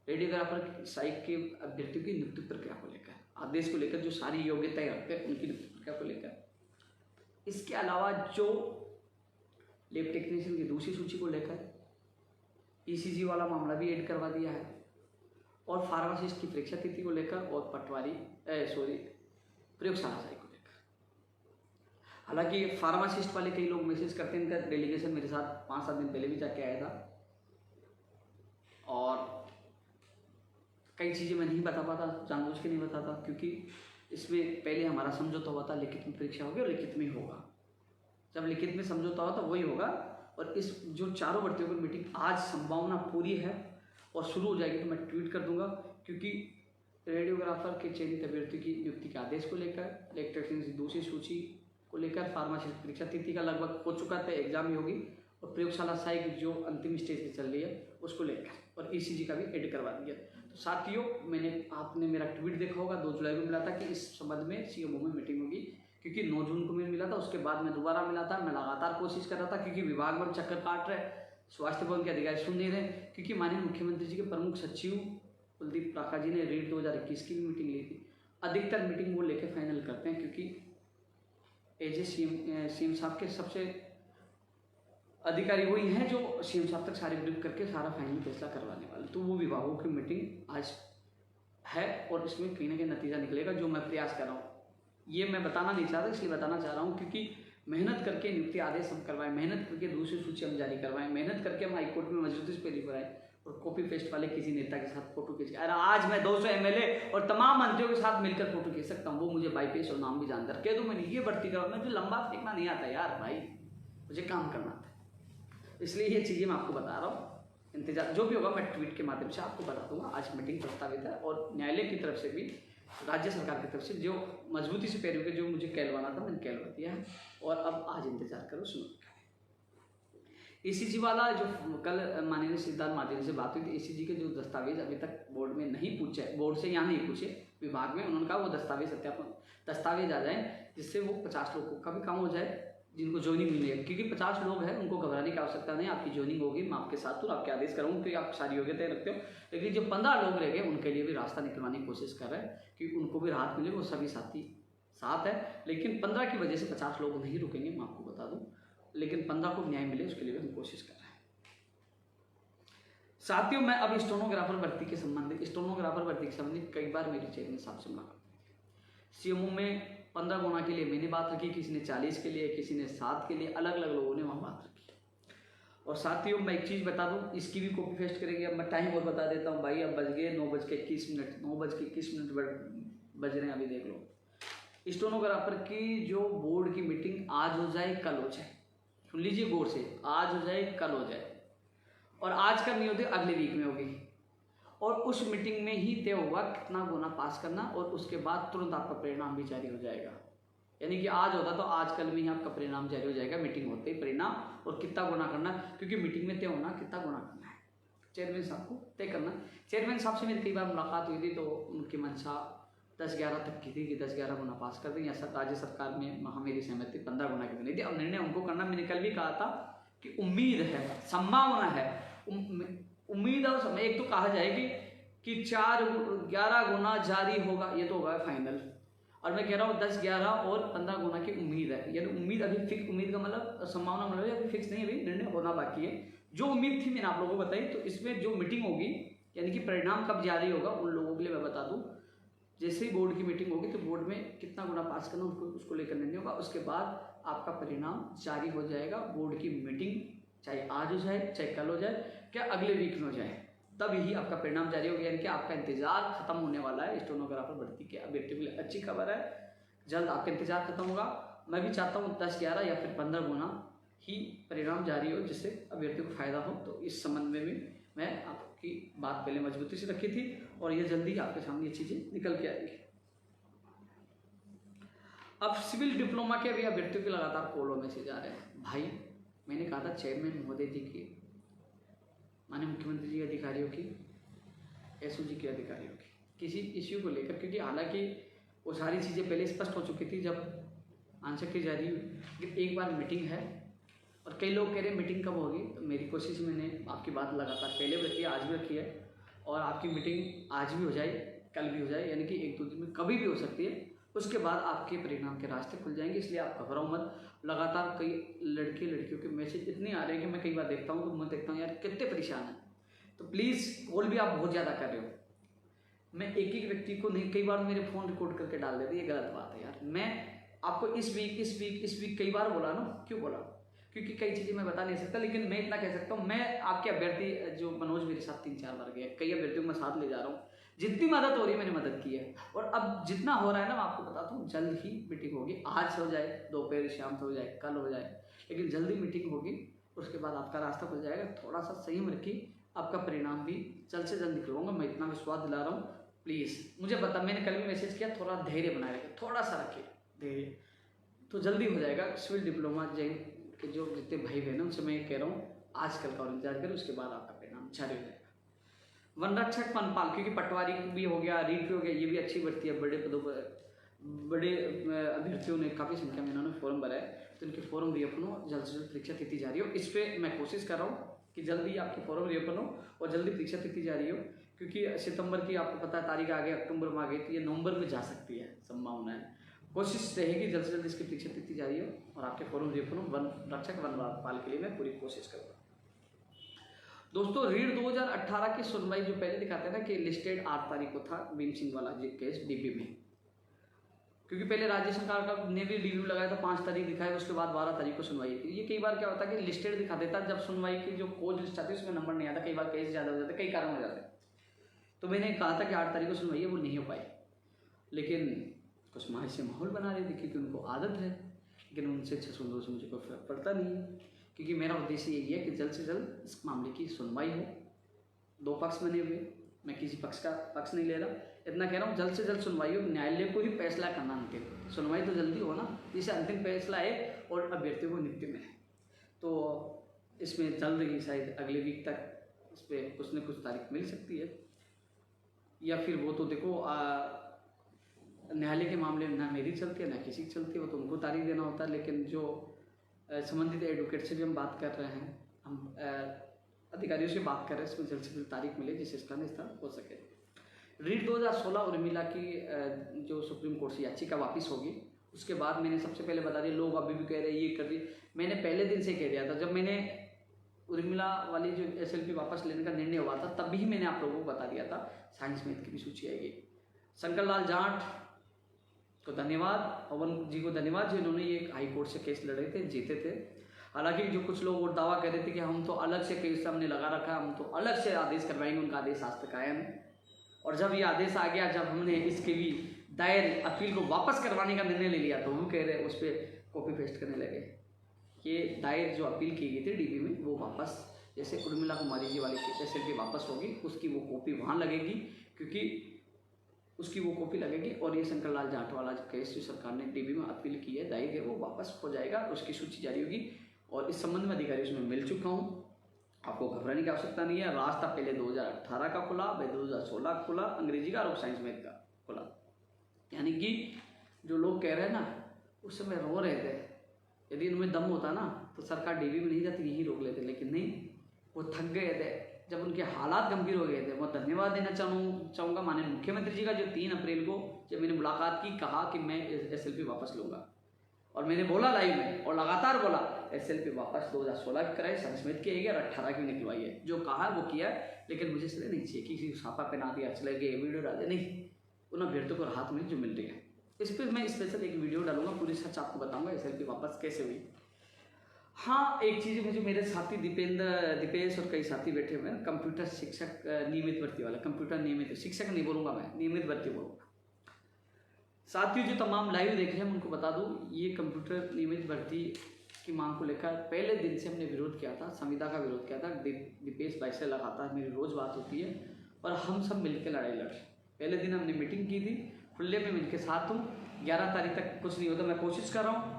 रेडियोग्राफर सहायक के अभ्यर्थियों की नियुक्ति प्रक्रिया को लेकर, आदेश को लेकर, जो सारी योग्यताएं रखते हैं उनकी नियुक्ति प्रक्रिया को लेकर। इसके अलावा जो लैब टेक्नीशियन की दूसरी सूची को लेकर ईसीजी वाला मामला भी ऐड करवा दिया है, और फार्मासिस्ट की परीक्षा तिथि को लेकर, और प्रयोगशाला सहायक को लेकर। हालांकि फार्मासिस्ट वाले कई लोग मैसेज करते हैं, इनका डेलीगेशन मेरे साथ 5-7 दिन पहले भी जाके आया था, और कई चीज़ें मैं नहीं बता पाता, जानबूझ के नहीं बताता, क्योंकि इसमें पहले हमारा समझौता हुआ था लिखित में परीक्षा होगी और लिखित में होगा। जब लिखित में समझौता हो तो वही होगा। और इस जो चारों भर्तियों की मीटिंग आज संभावना पूरी है और शुरू हो जाएगी, तो मैं ट्वीट कर दूंगा, क्योंकि रेडियोग्राफर के चयनित अभ्यर्थियों की नियुक्ति के आदेश को लेकर, लैब टेक्नीशियन की दूसरी सूची को लेकर, फार्मासिस्ट परीक्षा तिथि का लगभग हो चुका था, एग्जाम ही होगी, और प्रयोगशाला सहायक जो अंतिम स्टेज पे चल रही है उसको लेकर, और ईसीजी का भी ऐड करवा दिया। तो साथियों, आपने मेरा ट्वीट देखा होगा, 2 जुलाई को मिला था कि इस संबंध में सीएमओ में मीटिंग होगी, क्योंकि 9 जून को मैं मिला था, उसके बाद मैं दोबारा मिला था। मैं लगातार कोशिश कर रहा था, क्योंकि विभाग में चक्कर काट रहे, स्वास्थ्य भवन के अधिकारी सुन नहीं रहे, क्योंकि माननीय मुख्यमंत्री जी के प्रमुख सचिव कुलदीप राठा जी ने रीट 2021 की भी मीटिंग ली थी। अधिकतर मीटिंग वो लेके फाइनल करते हैं, क्योंकि एज ए सीएम साहब के सबसे अधिकारी वही हैं जो सीएम साहब तक सारे ब्रीफ करके सारा फाइनल फैसला करवाने वाले। तो वो विभागों की मीटिंग आज है, और इसमें कहीं ना कहीं नतीजा निकलेगा, जो मैं प्रयास कर रहा हूँ। ये मैं बताना नहीं चाहता, इसलिए बताना चाह रहा हूँ क्योंकि मेहनत करके नियुक्ति आदेश हम करवाएं, मेहनत करके दूसरी सूची हम जारी करवाएं, मेहनत करके हम हाईकोर्ट में मजबूती पे लिख कराएं, और कॉपी पेस्ट वाले किसी नेता के साथ फोटो खींच के, अरे आज मैं 200 एमएलए और तमाम मंत्रियों के साथ मिलकर फोटो खींच सकता हूँ, वो मुझे बाईपेस और नाम भी जानता है, कह दूँ मैंने ये भर्ती करा, मुझे लंबा फेंकना नहीं आता यार भाई, मुझे काम करना आता है। इसलिए ये चीज़ें मैं आपको बता रहा हूँ। इंतजार जो भी होगा मैं ट्वीट के माध्यम से आपको बता दूंगा। आज मीटिंग प्रस्तावित है, और न्यायालय की तरफ से भी, राज्य सरकार की तरफ से जो मजबूती से पैरों के जो मुझे कहलवाना था मैंने कहलवा दिया है, और अब आज इंतजार करो सुनो। ईसीजी वाला जो कल माननीय सिद्धार्थ मार्टिन से बात हुई थी, ईसीजी के जो दस्तावेज अभी तक बोर्ड में नहीं पूछे, बोर्ड से यहाँ नहीं पूछे, विभाग में, उन्होंने कहा वो दस्तावेज सत्यापन दस्तावेज आ जाए, जिससे वो 50 लोगों का भी काम हो जाए, जिनको ज्वाइनिंग मिलेगी, क्योंकि 50 लोग हैं, उनको घबराने की आवश्यकता नहीं, आपकी ज्वाइनिंग होगी, मैं आपके साथ हूँ, आपके आदेश करूँगा क्योंकि आप सारी योग्यताएं रखते हो। लेकिन जो 15 लोग रह गए उनके लिए भी रास्ता निकलवाने की कोशिश कर रहे हैं कि उनको भी राहत मिले, वो सभी साथी साथ है। लेकिन 15 की वजह से 50 लोग नहीं रुकेंगे, मैं आपको बता दूँ, लेकिन 15 को न्याय मिले उसके लिए भी हम कोशिश कर रहे हैं। साथियों, मैं अब स्टेनोग्राफर भर्ती के संबंधित कई बार मेरे चेयरमैन साहब से मुलाकात की। सीएमओ में 15 गुना के लिए मैंने बात रखी, किसी ने 40 के लिए, किसी ने 7 के लिए, अलग अलग लोगों ने वहाँ बात रखी। और साथियों, मैं एक चीज़ बता दूँ, इसकी भी कॉपी पेस्ट करेंगे। अब मैं टाइम और बता देता हूँ भाई, अब बज गए 9:21, 9:21 बज रहे हैं, अभी देख लो। स्टेनोग्राफर की जो बोर्ड की मीटिंग आज हो जाए कल हो जाए, सुन लीजिए गौर से, आज हो जाए कल हो जाए, और आज का नहीं होती अगले वीक में होगी, और उस मीटिंग में ही तय होगा कितना गुना पास करना, और उसके बाद तुरंत आपका परिणाम भी जारी हो जाएगा। यानी कि आज होता तो आज कल में ही आपका परिणाम जारी हो जाएगा, मीटिंग होते ही परिणाम, और कितना गुना करना, क्योंकि मीटिंग में तय होना कितना गुना करना है, चेयरमैन साहब को तय करना। चेयरमैन साहब से मेरी कई बार मुलाकात हुई थी, तो उनकी मंशा 10-11 तक की थी कि 10-11 गुना पास कर दें। ऐसा राज्य सरकार में वहाँ मेरी सहमति 15 गुना की बनी थी। अब निर्णय उनको करना, मैंने कल भी कहा था कि उम्मीद है, संभावना है, उम्मीद और समय, एक तो कहा जाएगी कि 11 गुना जारी होगा, ये तो होगा फाइनल, और मैं कह रहा हूँ 10, 11 और 15 गुना की उम्मीद है। यानी उम्मीद अभी फिक्स, उम्मीद का मतलब संभावना मतलब अभी फिक्स नहीं, अभी निर्णय होना बाकी है। जो उम्मीद थी मैंने आप लोगों को बताई। तो इसमें जो मीटिंग होगी, यानी कि परिणाम कब जारी होगा, उन लोगों के लिए मैं बता दूँ, जैसे ही बोर्ड की मीटिंग होगी तो बोर्ड में कितना गुना पास करना उसको लेकर निर्णय होगा। उसके बाद आपका परिणाम जारी हो जाएगा। बोर्ड की मीटिंग चाहे आज हो जाए, चाहे कल हो जाए, क्या अगले वीक में हो जाए, तब ही आपका परिणाम जारी हो गया। यानी कि आपका इंतजार खत्म होने वाला है। स्टेनोग्राफर भर्ती के अभ्यर्थियों के लिए अच्छी खबर है, जल्द आपका इंतजार खत्म होगा। मैं भी चाहता हूँ 10, 11 या फिर 15 गुना ही परिणाम जारी हो, जिससे अभ्यर्थियों को फायदा हो। तो इस संबंध में भी मैं आपकी बात पहले मजबूती से रखी थी, और ये जल्दी आपके सामने ये चीजें निकल के आएगी। अब सिविल डिप्लोमा के अभी अभ्यर्थियों के लगातार कॉल और मैसेज आ रहे हैं। भाई, मैंने कहा था चेयरमैन महोदय जी की, माननीय मुख्यमंत्री जी के अधिकारियों की, एसओ जी के अधिकारियों की, किसी इश्यू को लेकर, क्योंकि हालांकि वो सारी चीज़ें पहले स्पष्ट हो चुकी थी जब आंसर की जारी हुई, लेकिन एक बार मीटिंग है और कई लोग कह रहे हैं मीटिंग कब होगी। तो मेरी कोशिश, मैंने आपकी बात लगातार पहले भी रखी है, आज भी रखी है, और आपकी मीटिंग आज भी हो जाए, कल भी हो जाए, यानी कि 1-2 दिन में कभी भी हो सकती है। उसके बाद आपके परिणाम के रास्ते खुल जाएंगे, इसलिए आप घबराओ मत। लगातार कई लड़कियों के मैसेज इतने आ रहे हैं कि मैं कई बार देखता हूँ तो मैं देखता हूँ यार कितने परेशान हैं। तो प्लीज़, कॉल भी आप बहुत ज़्यादा कर रहे हो, मैं एक व्यक्ति को नहीं, कई बार मेरे फ़ोन रिकॉर्ड करके डाल देते, ये गलत बात है यार। मैं आपको इस वीक कई बार बोला ना, क्यों बोला, क्योंकि कई चीज़ें मैं बता नहीं सकता, लेकिन मैं इतना कह सकता हूँ, मैं आपके अभ्यर्थी जो मनोज मेरे साथ 3-4 बार गए, कई अभ्यर्थियों को मैं साथ ले जा रहा हूँ, जितनी मदद हो रही है मैंने मदद की है, और अब जितना हो रहा है ना, मैं आपको बताता हूँ, जल्द ही मीटिंग होगी। आज हो जाए, दोपहर शाम से हो जाए, कल हो जाए, लेकिन जल्दी मीटिंग होगी। उसके बाद आपका रास्ता खुल जाएगा। थोड़ा सा संयम रखिए, आपका परिणाम भी जल्द से जल्द निकलवाऊंगा, मैं इतना विश्वास दिला रहा हूँ। प्लीज़ मुझे बता, मैंने कल भी मैसेज किया, थोड़ा धैर्य बनाए रखें, थोड़ा सा रखिए धैर्य, तो जल्दी हो जाएगा। सिविल डिप्लोमा जैन के जो जितने भाई बहन हैं उनसे मैं कह रहा हूँ, आज कल का और इंतजार करें, उसके बाद आपका परिणाम जारी हो जाएगा। वन रक्षक वनपाल, क्योंकि पटवारी भी हो गया, रीड भी हो गया, ये भी अच्छी भर्ती है। बड़े पदों पर बड़े अभ्यर्थियों ने काफ़ी संख्या में इन्होंने फॉर्म भरा है, तो इनके फॉर्म रीओपन हो, जल्द से जल्द परीक्षा तिथि जारी हो। इस पर मैं कोशिश कर रहा हूँ कि जल्दी आपकी फॉर्म रीओपन हो और जल्दी परीक्षा तिथि जारी हो, क्योंकि सितंबर की आपको पता है तारीख आ गई, अक्टूबर में आ गई, तो ये नवंबर में जा सकती है, संभावना है। कोशिश रहेगी जल्द से जल्द इसकी परीक्षा तिथि जारी हो और आपके फॉर्म रीओपन हो। वन रक्षक वनपाल के लिए मैं पूरी कोशिश करूँगा। दोस्तों, रीड 2018 की सुनवाई जो पहले दिखाते हैं ना कि लिस्टेड 8 तारीख को था भीम सिंह वाला केस डीबी में, क्योंकि पहले राज्य सरकार का ने भी रिव्यू लगाया था, 5 तारीख दिखाया, उसके बाद 12 तारीख को सुनवाई थी। ये कई बार क्या होता है कि लिस्टेड दिखा देता, जब सुनवाई की जो कोज लिस्ट आती है उसमें नंबर नहीं आता, कई बार केस ज़्यादा हो जाते, कई कारण हो जाते हैं। तो मैंने कहा था कि 8 तारीख को सुनवाई है, वो नहीं हो पाई, लेकिन कुछ माह से माहौल बना रहे थे क्योंकि उनको आदत है, लेकिन उनसे 602 से मुझे कोई फर्क पड़ता नहीं है, क्योंकि मेरा उद्देश्य यही है कि जल्द से जल्द इस मामले की सुनवाई हो। 2 पक्ष बने हुए, मैं किसी पक्ष का पक्ष नहीं ले रहा, इतना कह रहा हूँ जल्द से जल्द सुनवाई हो। न्यायालय को ही फैसला करना, अंतिम सुनवाई तो जल्दी हो ना, जिससे अंतिम फैसला है और अभ्यर्थियों को नियुक्ति मिले। तो इसमें जल्द ही शायद अगले वीक तक इस पर कुछ न कुछ तारीख मिल सकती है, या फिर वो तो देखो न्यायालय के मामले में ना मेरी चलती है ना किसी की चलती है, वो तो उनको तारीख देना होता है। लेकिन जो संबंधित एडवोकेट से भी हम बात कर रहे हैं, हम अधिकारियों से बात कर रहे हैं, इसमें जल्द से जल्द तारीख मिले जिससे इसका निस्तार हो सके। रीट 2016 उर्मिला की जो सुप्रीम कोर्ट से याचिका वापस होगी, उसके बाद मैंने सबसे पहले बता दिया, लोग अभी भी कह रहे हैं ये कर रही, मैंने पहले दिन से कह दिया था, जब मैंने उर्मिला वाली जो SLP वापस लेने का निर्णय हुआ था तभी मैंने आप लोगों को बता दिया था साइंस मैथ की भी सूची आएगी। शंकर लाल जाट को धन्यवाद, पवन जी को धन्यवाद जिन्होंने ये हाई कोर्ट से केस लड़े थे, जीते थे। हालांकि जो कुछ लोग और दावा कर रहे थे कि हम तो अलग से केस हमने लगा रखा है, हम तो अलग से आदेश करवाएंगे, उनका आदेश आज तक आया नहीं। और जब ये आदेश आ गया, जब हमने इसके भी दायर अपील को वापस करवाने का निर्णय ले लिया तो वो कह रहे उस पर कॉपी पेस्ट करने लगे। ये दायर जो अपील की गई थी DB में वो वापस, जैसे उर्मिला कुमारी जी वाली SLP वापस होगी, उसकी वो कॉपी वहाँ लगेगी, क्योंकि उसकी वो कॉपी लगेगी। और ये शंकर लाल जाट वाला जो केस जो सरकार ने DB में अपील की है, दायर है, वो वापस हो जाएगा, उसकी सूची जारी होगी। और इस संबंध में अधिकारियों से मैं मिल चुका हूँ, आपको घबराने की आवश्यकता नहीं है। रास्ता पहले 2018 का खुला, फिर 2016 का खुला, अंग्रेजी का और साइंस मैथ का खुला। यानी कि जो लोग कह रहे हैं ना, उस समय रो रहे थे, यदि इनमें दम होता ना तो सरकार DB में नहीं जाती, यहीं रोक लेते, लेकिन नहीं, वो थक गए थे जब उनके हालात गंभीर हो गए थे। मैं धन्यवाद देना चाहूँगा माननीय मुख्यमंत्री जी का, जो 3 अप्रैल को जब मैंने मुलाकात की, कहा कि मैं SLP वापस लूँगा, और मैंने बोला लाइव में और लगातार बोला SLP वापस 2016 की कराई, साइंस मैथ की है और 18 की निकलवाई है, जो कहा वो किया है। लेकिन मुझे इसलिए नहीं चाहिए किसी को छापा पहना दिया, चले गए वीडियो डाल दिया, नहीं, उन अभ्यर्थियों को राहत मिली जो मिल रही है। इस पर मैं स्पेशल एक वीडियो डालूंगा, पूरी सच आपको बताऊंगा SLP वापस कैसे हुई। हाँ, एक चीज़ मुझे मेरे साथी दीपेश और कई साथी बैठे हुए हैं, कंप्यूटर शिक्षक नियमित भर्ती वाला, कंप्यूटर नियमित शिक्षक नहीं बोलूँगा मैं, नियमित भर्ती बोलूँगा। साथियों जो तमाम लाइव देख रहे हैं उनको बता दूं, ये कंप्यूटर नियमित भर्ती की मांग को लेकर पहले दिन से हमने विरोध किया था, संविदा का विरोध किया था। दीपेश भाई से लगातार मेरी रोज़ बात होती है और हम सब मिलकर लड़ाई लड़ रहे। पहले दिन हमने मीटिंग की थी, खुले में मिलकर साथ हूँ। 11 तारीख तक कुछ नहीं होता, मैं कोशिश कर रहा हूँ,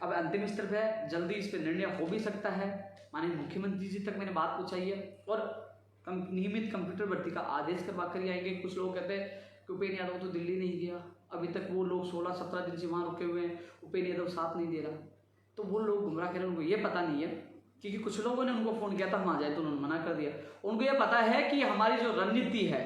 अब अंतिम स्तर पर है, जल्दी इस पर निर्णय हो भी सकता है। माननीय मुख्यमंत्री जी तक मैंने बात पहुँचाई है और नियमित कंप्यूटर भर्ती का आदेश करवा कर ही आएंगे। कुछ लोग कहते हैं कि उपेन्द्र यादव तो दिल्ली नहीं गया, अभी तक वो लोग 16-17 दिन से वहाँ रुके हुए हैं, उपेन्द्र यादव साथ नहीं दे रहा, तो वो लोग गुमराह कर रहे हैं। उनको ये पता नहीं है, क्योंकि कुछ लोगों ने उनको फ़ोन किया था हम आ जाए तो उन्होंने मना कर दिया। उनको ये पता है कि हमारी जो रणनीति है,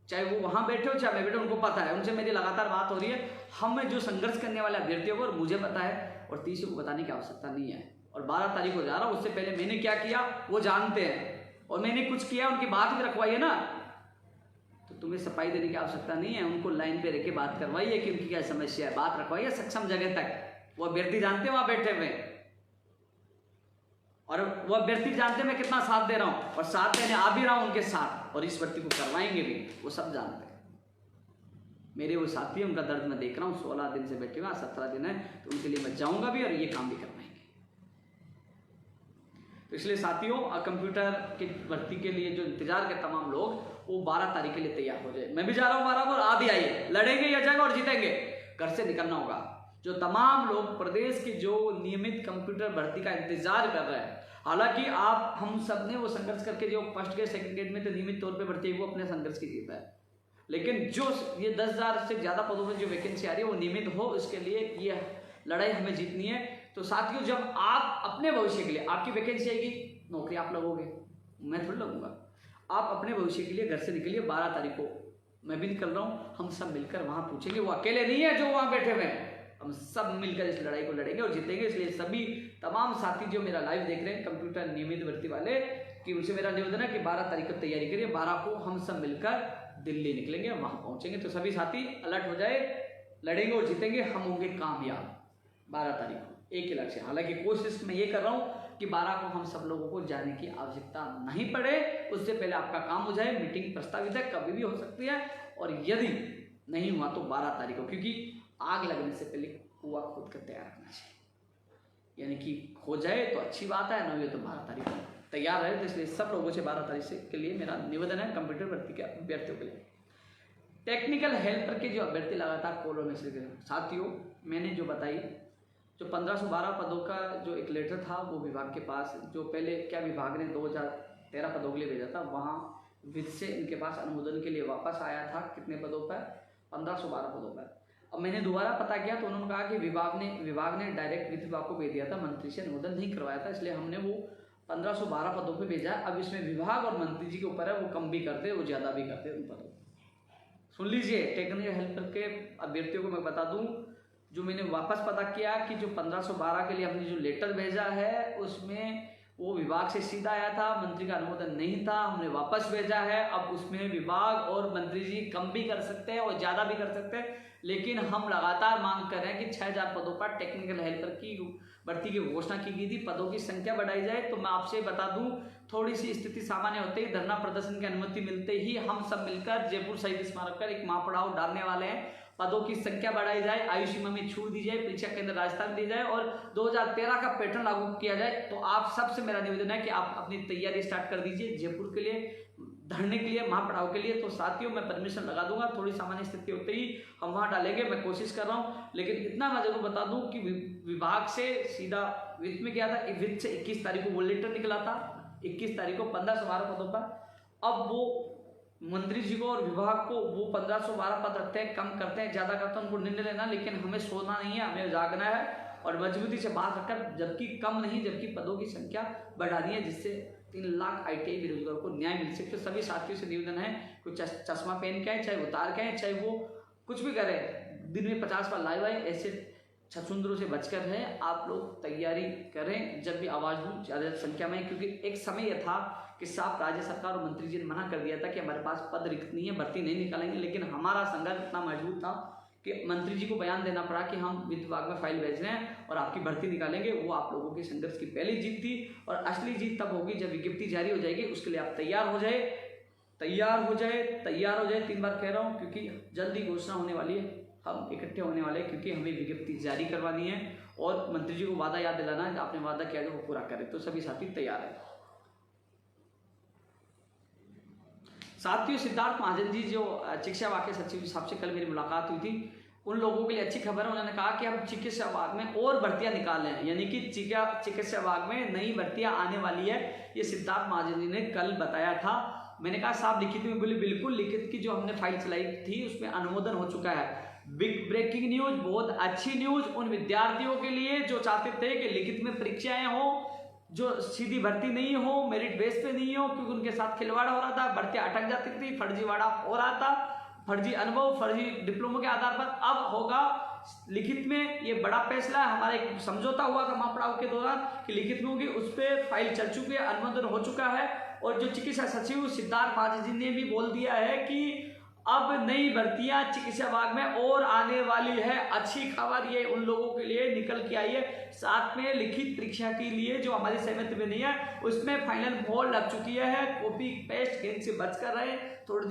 चाहे वो वहाँ बैठे हो चाहे मैं बैठे, उनको पता है, उनसे मेरी लगातार बात हो रही है। हमें जो संघर्ष करने वाले अभ्यर्थियों को और मुझे पता है, और तीसरे को बताने की आवश्यकता नहीं है। और 12 तारीख को जा रहा हूँ, उससे पहले मैंने क्या किया वो जानते हैं, और मैंने कुछ किया, उनकी बात भी रखवाई है ना, तो तुम्हें सफाई देने की आवश्यकता नहीं है। उनको लाइन पे रख के बात करवाइए कि उनकी क्या समस्या है, बात रखवाइए सक्षम जगह तक। वो अभ्यर्थी जानते हैं वहाँ बैठे हुए, और वो अभ्यर्थी जानते हैं मैं कितना साथ दे रहा हूँ, और साथ देने आ भी रहा हूँ उनके साथ, और इस भर्ती को करवाएंगे भी, वो सब जानते हैं। मेरे वो साथी हैं, उनका दर्द मैं देख रहा हूँ, 16 दिन से बैठे हुए, 17 दिन है, तो उनके लिए मैं जाऊँगा भी और ये काम भी करवाएंगे। तो इसलिए साथियों, कंप्यूटर की भर्ती के लिए जो इंतजार के तमाम लोग, वो 12 तारीख के लिए तैयार हो जाए। मैं भी जा रहा हूँ 12 को, आप भी आइए, लड़ेंगे यह जगह और जीतेंगे। घर से निकलना होगा। जो तमाम लोग प्रदेश की जो नियमित कंप्यूटर भर्ती का इंतजार कर रहे हैं, हालांकि आप हम सब ने वो संघर्ष करके जो फर्स्ट ग्रेड सेकंड ग्रेड में तो नियमित तौर पे भर्ती है, वो अपने संघर्ष की जीत है। लेकिन जो ये 10,000 से ज़्यादा पदों में जो वैकेंसी आ रही है वो नियमित हो, इसके लिए ये लड़ाई हमें जीतनी है। तो साथियों, जब आप अपने भविष्य के लिए, आपकी वैकेंसी आएगी, नौकरी आप लगोगे, मैं थोड़ी लगूंगा। आप अपने भविष्य के लिए घर से निकलिए। 12 तारीख को मैं भी निकल रहा हूँ, हम सब मिलकर वहाँ पूछेंगे। वो अकेले नहीं है जो वहाँ बैठे हुए हैं, हम सब मिलकर इस लड़ाई को लड़ेंगे और जीतेंगे। इसलिए सभी तमाम साथी जो मेरा लाइव देख रहे हैं कंप्यूटर नियमित भर्ती वाले, कि उनसे मेरा निवेदन है कि 12 तारीख को तैयारी करिए। 12 को हम सब मिलकर दिल्ली निकलेंगे, वहाँ पहुँचेंगे। तो सभी साथी अलर्ट हो जाए, लड़ेंगे और जीतेंगे, हम होंगे कामयाब 12 तारीख को। एक ही लक्ष्य, हालांकि कोशिश मैं ये कर रहा हूँ कि 12 को हम सब लोगों को जाने की आवश्यकता नहीं पड़े, उससे पहले आपका काम हो जाए। मीटिंग प्रस्तावित है, कभी भी हो सकती है, और यदि नहीं हुआ तो 12 तारीख को, क्योंकि आग लगने से पहले कुआं खोद कर तैयार रखना चाहिए। यानी कि हो जाए तो अच्छी बात है, नहीं हुए तो 12 तारीख को तैयार रहे। तो इसलिए सब लोगों से 12 तारीख से के लिए मेरा निवेदन है, कंप्यूटर भर्ती के अभ्यर्थियों के लिए। टेक्निकल हेल्पर के जो अभ्यर्थी लगातार कॉल और मैसेज कर, साथियों मैंने जो बताई, जो 1512 पदों का जो एक लेटर था वो विभाग के पास, जो पहले क्या विभाग ने 2013 पदों के लिए भेजा था, वहाँ विद से इनके पास अनुमोदन के लिए वापस आया था। कितने पदों पर? 1512 पदों पर। अब मैंने दोबारा पता किया तो उन्होंने कहा कि विभाग ने डायरेक्ट वित्त विभाग को भेज दिया था, मंत्री से अनुमोदन नहीं करवाया था, इसलिए हमने वो 1512 पदों पे भेजा है। अब इसमें विभाग और मंत्री जी के ऊपर है, वो कम भी करते वो ज़्यादा भी करते उन पदों। सुन लीजिए, टेक्निकल हेल्पर के अभ्यर्थियों को मैं बता दूं, जो मैंने वापस पता किया कि जो 1512 के लिए हमने जो लेटर भेजा है उसमें वो विभाग से सीधा आया था, मंत्री का अनुमोदन नहीं था, हमने वापस भेजा है। अब उसमें विभाग और मंत्री जी कम भी कर सकते हैं और ज़्यादा भी कर सकते हैं, लेकिन हम लगातार मांग कर रहे हैं कि 6000 पदों पर टेक्निकल हेल्पर की भर्ती की घोषणा की गई थी, पदों की संख्या बढ़ाई जाए। तो मैं आपसे बता दूं, थोड़ी सी स्थिति सामान्य होते ही, धरना प्रदर्शन की अनुमति मिलते ही हम सब मिलकर जयपुर शहीद स्मारक पर एक महापड़ाव डालने वाले हैं। पदों की संख्या बढ़ाई जाए, आयु सीमा में छूट दी जाए, परीक्षा केंद्र राजस्थान दी जाए और 2013 का पैटर्न लागू किया जाए। तो आप सबसे मेरा निवेदन है कि आप अपनी तैयारी स्टार्ट कर दीजिए जयपुर के लिए, धरने के लिए, महापड़ाव के लिए। तो साथियों, मैं परमिशन लगा दूंगा, थोड़ी सामान्य स्थिति होते ही हम वहां डालेंगे, मैं कोशिश कर रहा हूं। लेकिन इतना मैं जरूर बता दूं कि विभाग से सीधा वित्त में गया था, वित्त से 21 तारीख को वो लेटर निकला था, 21 तारीख को 1512 पदों पर। अब वो मंत्री जी को और विभाग को वो 1512 पद रखते हैं, कम करते हैं, ज्यादा करते हैं, उनको निर्णय लेना, लेकिन हमें सोना नहीं है, हमें जागना है और मजबूती से बात रखकर, जबकि कम नहीं, जबकि पदों की संख्या बढ़ानी है, जिससे 3 लाख ITI बेरोजगारों को न्याय मिल सके। तो सभी साथियों से निवेदन है, कोई चश्मा पहन के आए, चाहे उतार के आए, चाहे वो कुछ भी करे, दिन में 50 बार लाइव आए, ऐसे छछुंदरों से बचकर है। आप लोग तैयारी करें, जब भी आवाज दूं ज्यादा संख्या में, क्योंकि एक समय यह था कि साफ राज्य सरकार और मंत्री जी ने मना कर दिया था कि हमारे पास पद रिक्त नहीं है, भर्ती नहीं निकालेंगे, लेकिन हमारा संघर्ष इतना मजबूत था कि मंत्री जी को बयान देना पड़ा कि हम वित्त विभाग में फाइल भेज रहे हैं और आपकी भर्ती निकालेंगे। वो आप लोगों के संघर्ष की पहली जीत थी और असली जीत तब होगी जब विज्ञप्ति जारी हो जाएगी। उसके लिए आप तैयार हो जाए, तैयार हो जाए, तैयार हो जाए। 3 बार कह रहा हूँ, क्योंकि जल्दी घोषणा होने वाली है, हम इकट्ठे होने वाले हैं, क्योंकि हमें विज्ञप्ति जारी करवानी है और मंत्री जी को वादा याद दिलाना है, आपने वादा किया जो वो पूरा करें। तो सभी साथी तैयार है। साथियों, सिद्धार्थ महाजन जी जो चिकित्सा विभाग के सचिव साहब से कल मेरी मुलाकात हुई थी, उन लोगों के लिए अच्छी खबर है। उन्होंने कहा कि हम चिकित्सा विभाग में और भर्तियां निकाल रहे हैं, यानी कि चिकित्सा विभाग में नई भर्तियां आने वाली है। ये सिद्धार्थ महाजन जी ने कल बताया था। मैंने कहा साहब लिखित में बोले, बिल्कुल लिखित की जो हमने फाइल चलाई थी उसमें अनुमोदन हो चुका है। बिग ब्रेकिंग न्यूज, बहुत अच्छी न्यूज उन विद्यार्थियों के लिए जो चाहते थे कि लिखित में परीक्षाएं हो, जो सीधी भर्ती नहीं हो, मेरिट बेस पे नहीं हो, क्योंकि उनके साथ खिलवाड़ हो रहा था, भर्तियां अटक जाती थी, फर्जीवाड़ा हो रहा था, फर्जी अनुभव, फर्जी डिप्लोमा के आधार पर। अब होगा लिखित में, ये बड़ा फैसला है। हमारा एक समझौता हुआ था महापड़ाव के दौरान कि लिखित में होगी, उस पर फाइल चल चुकी है, अनुमोदन हो चुका है। और जो चिकित्सा सचिव सिद्धार्थ महाजन जी ने भी बोल दिया है कि अब नई भर्तियां चिकित्सा विभाग में और आने वाली है। अच्छी खबर ये उन लोगों के लिए निकल के आई है। साथ में लिखित परीक्षा के लिए जो हमारी सहमति में नहीं है, उसमें फाइनल मोहर लग चुकी है। कॉपी पेस्ट गेंद से बच कर रहे, थोड़ी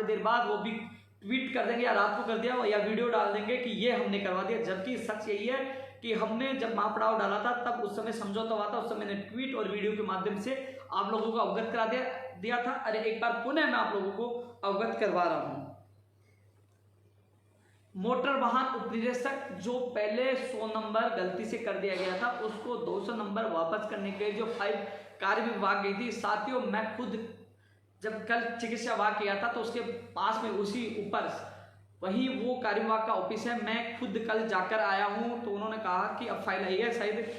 देर बाद वो भी ट्वीट कर देंगे या रात को कर दिया या वीडियो डाल देंगे कि ये हमने करवा दिया। जबकि सच यही है कि हमने जब महापड़ाव डाला था तब उस समय समझौता हुआ था, उस समय मैंने ट्वीट और वीडियो के माध्यम से आप लोगों को अवगत करा दिया था। अरे एक बार पुनः मैं आप लोगों को अवगत करवा रहा हूं। मोटर वाहन उपनिदेशक जो पहले 100 नंबर गलती से कर दिया गया था, उसको 200 नंबर वापस करने के जो फाइल कार्य विभाग गई थी। साथियों, मैं खुद जब कल चिकित्सा विभाग किया था तो उसके पास में उसी ऊपर वही वो कार्य विभाग का ऑफिस है, मैं खुद कल जाकर आया हूं। तो उन्होंने कहा कि अब फाइल आई है शायद,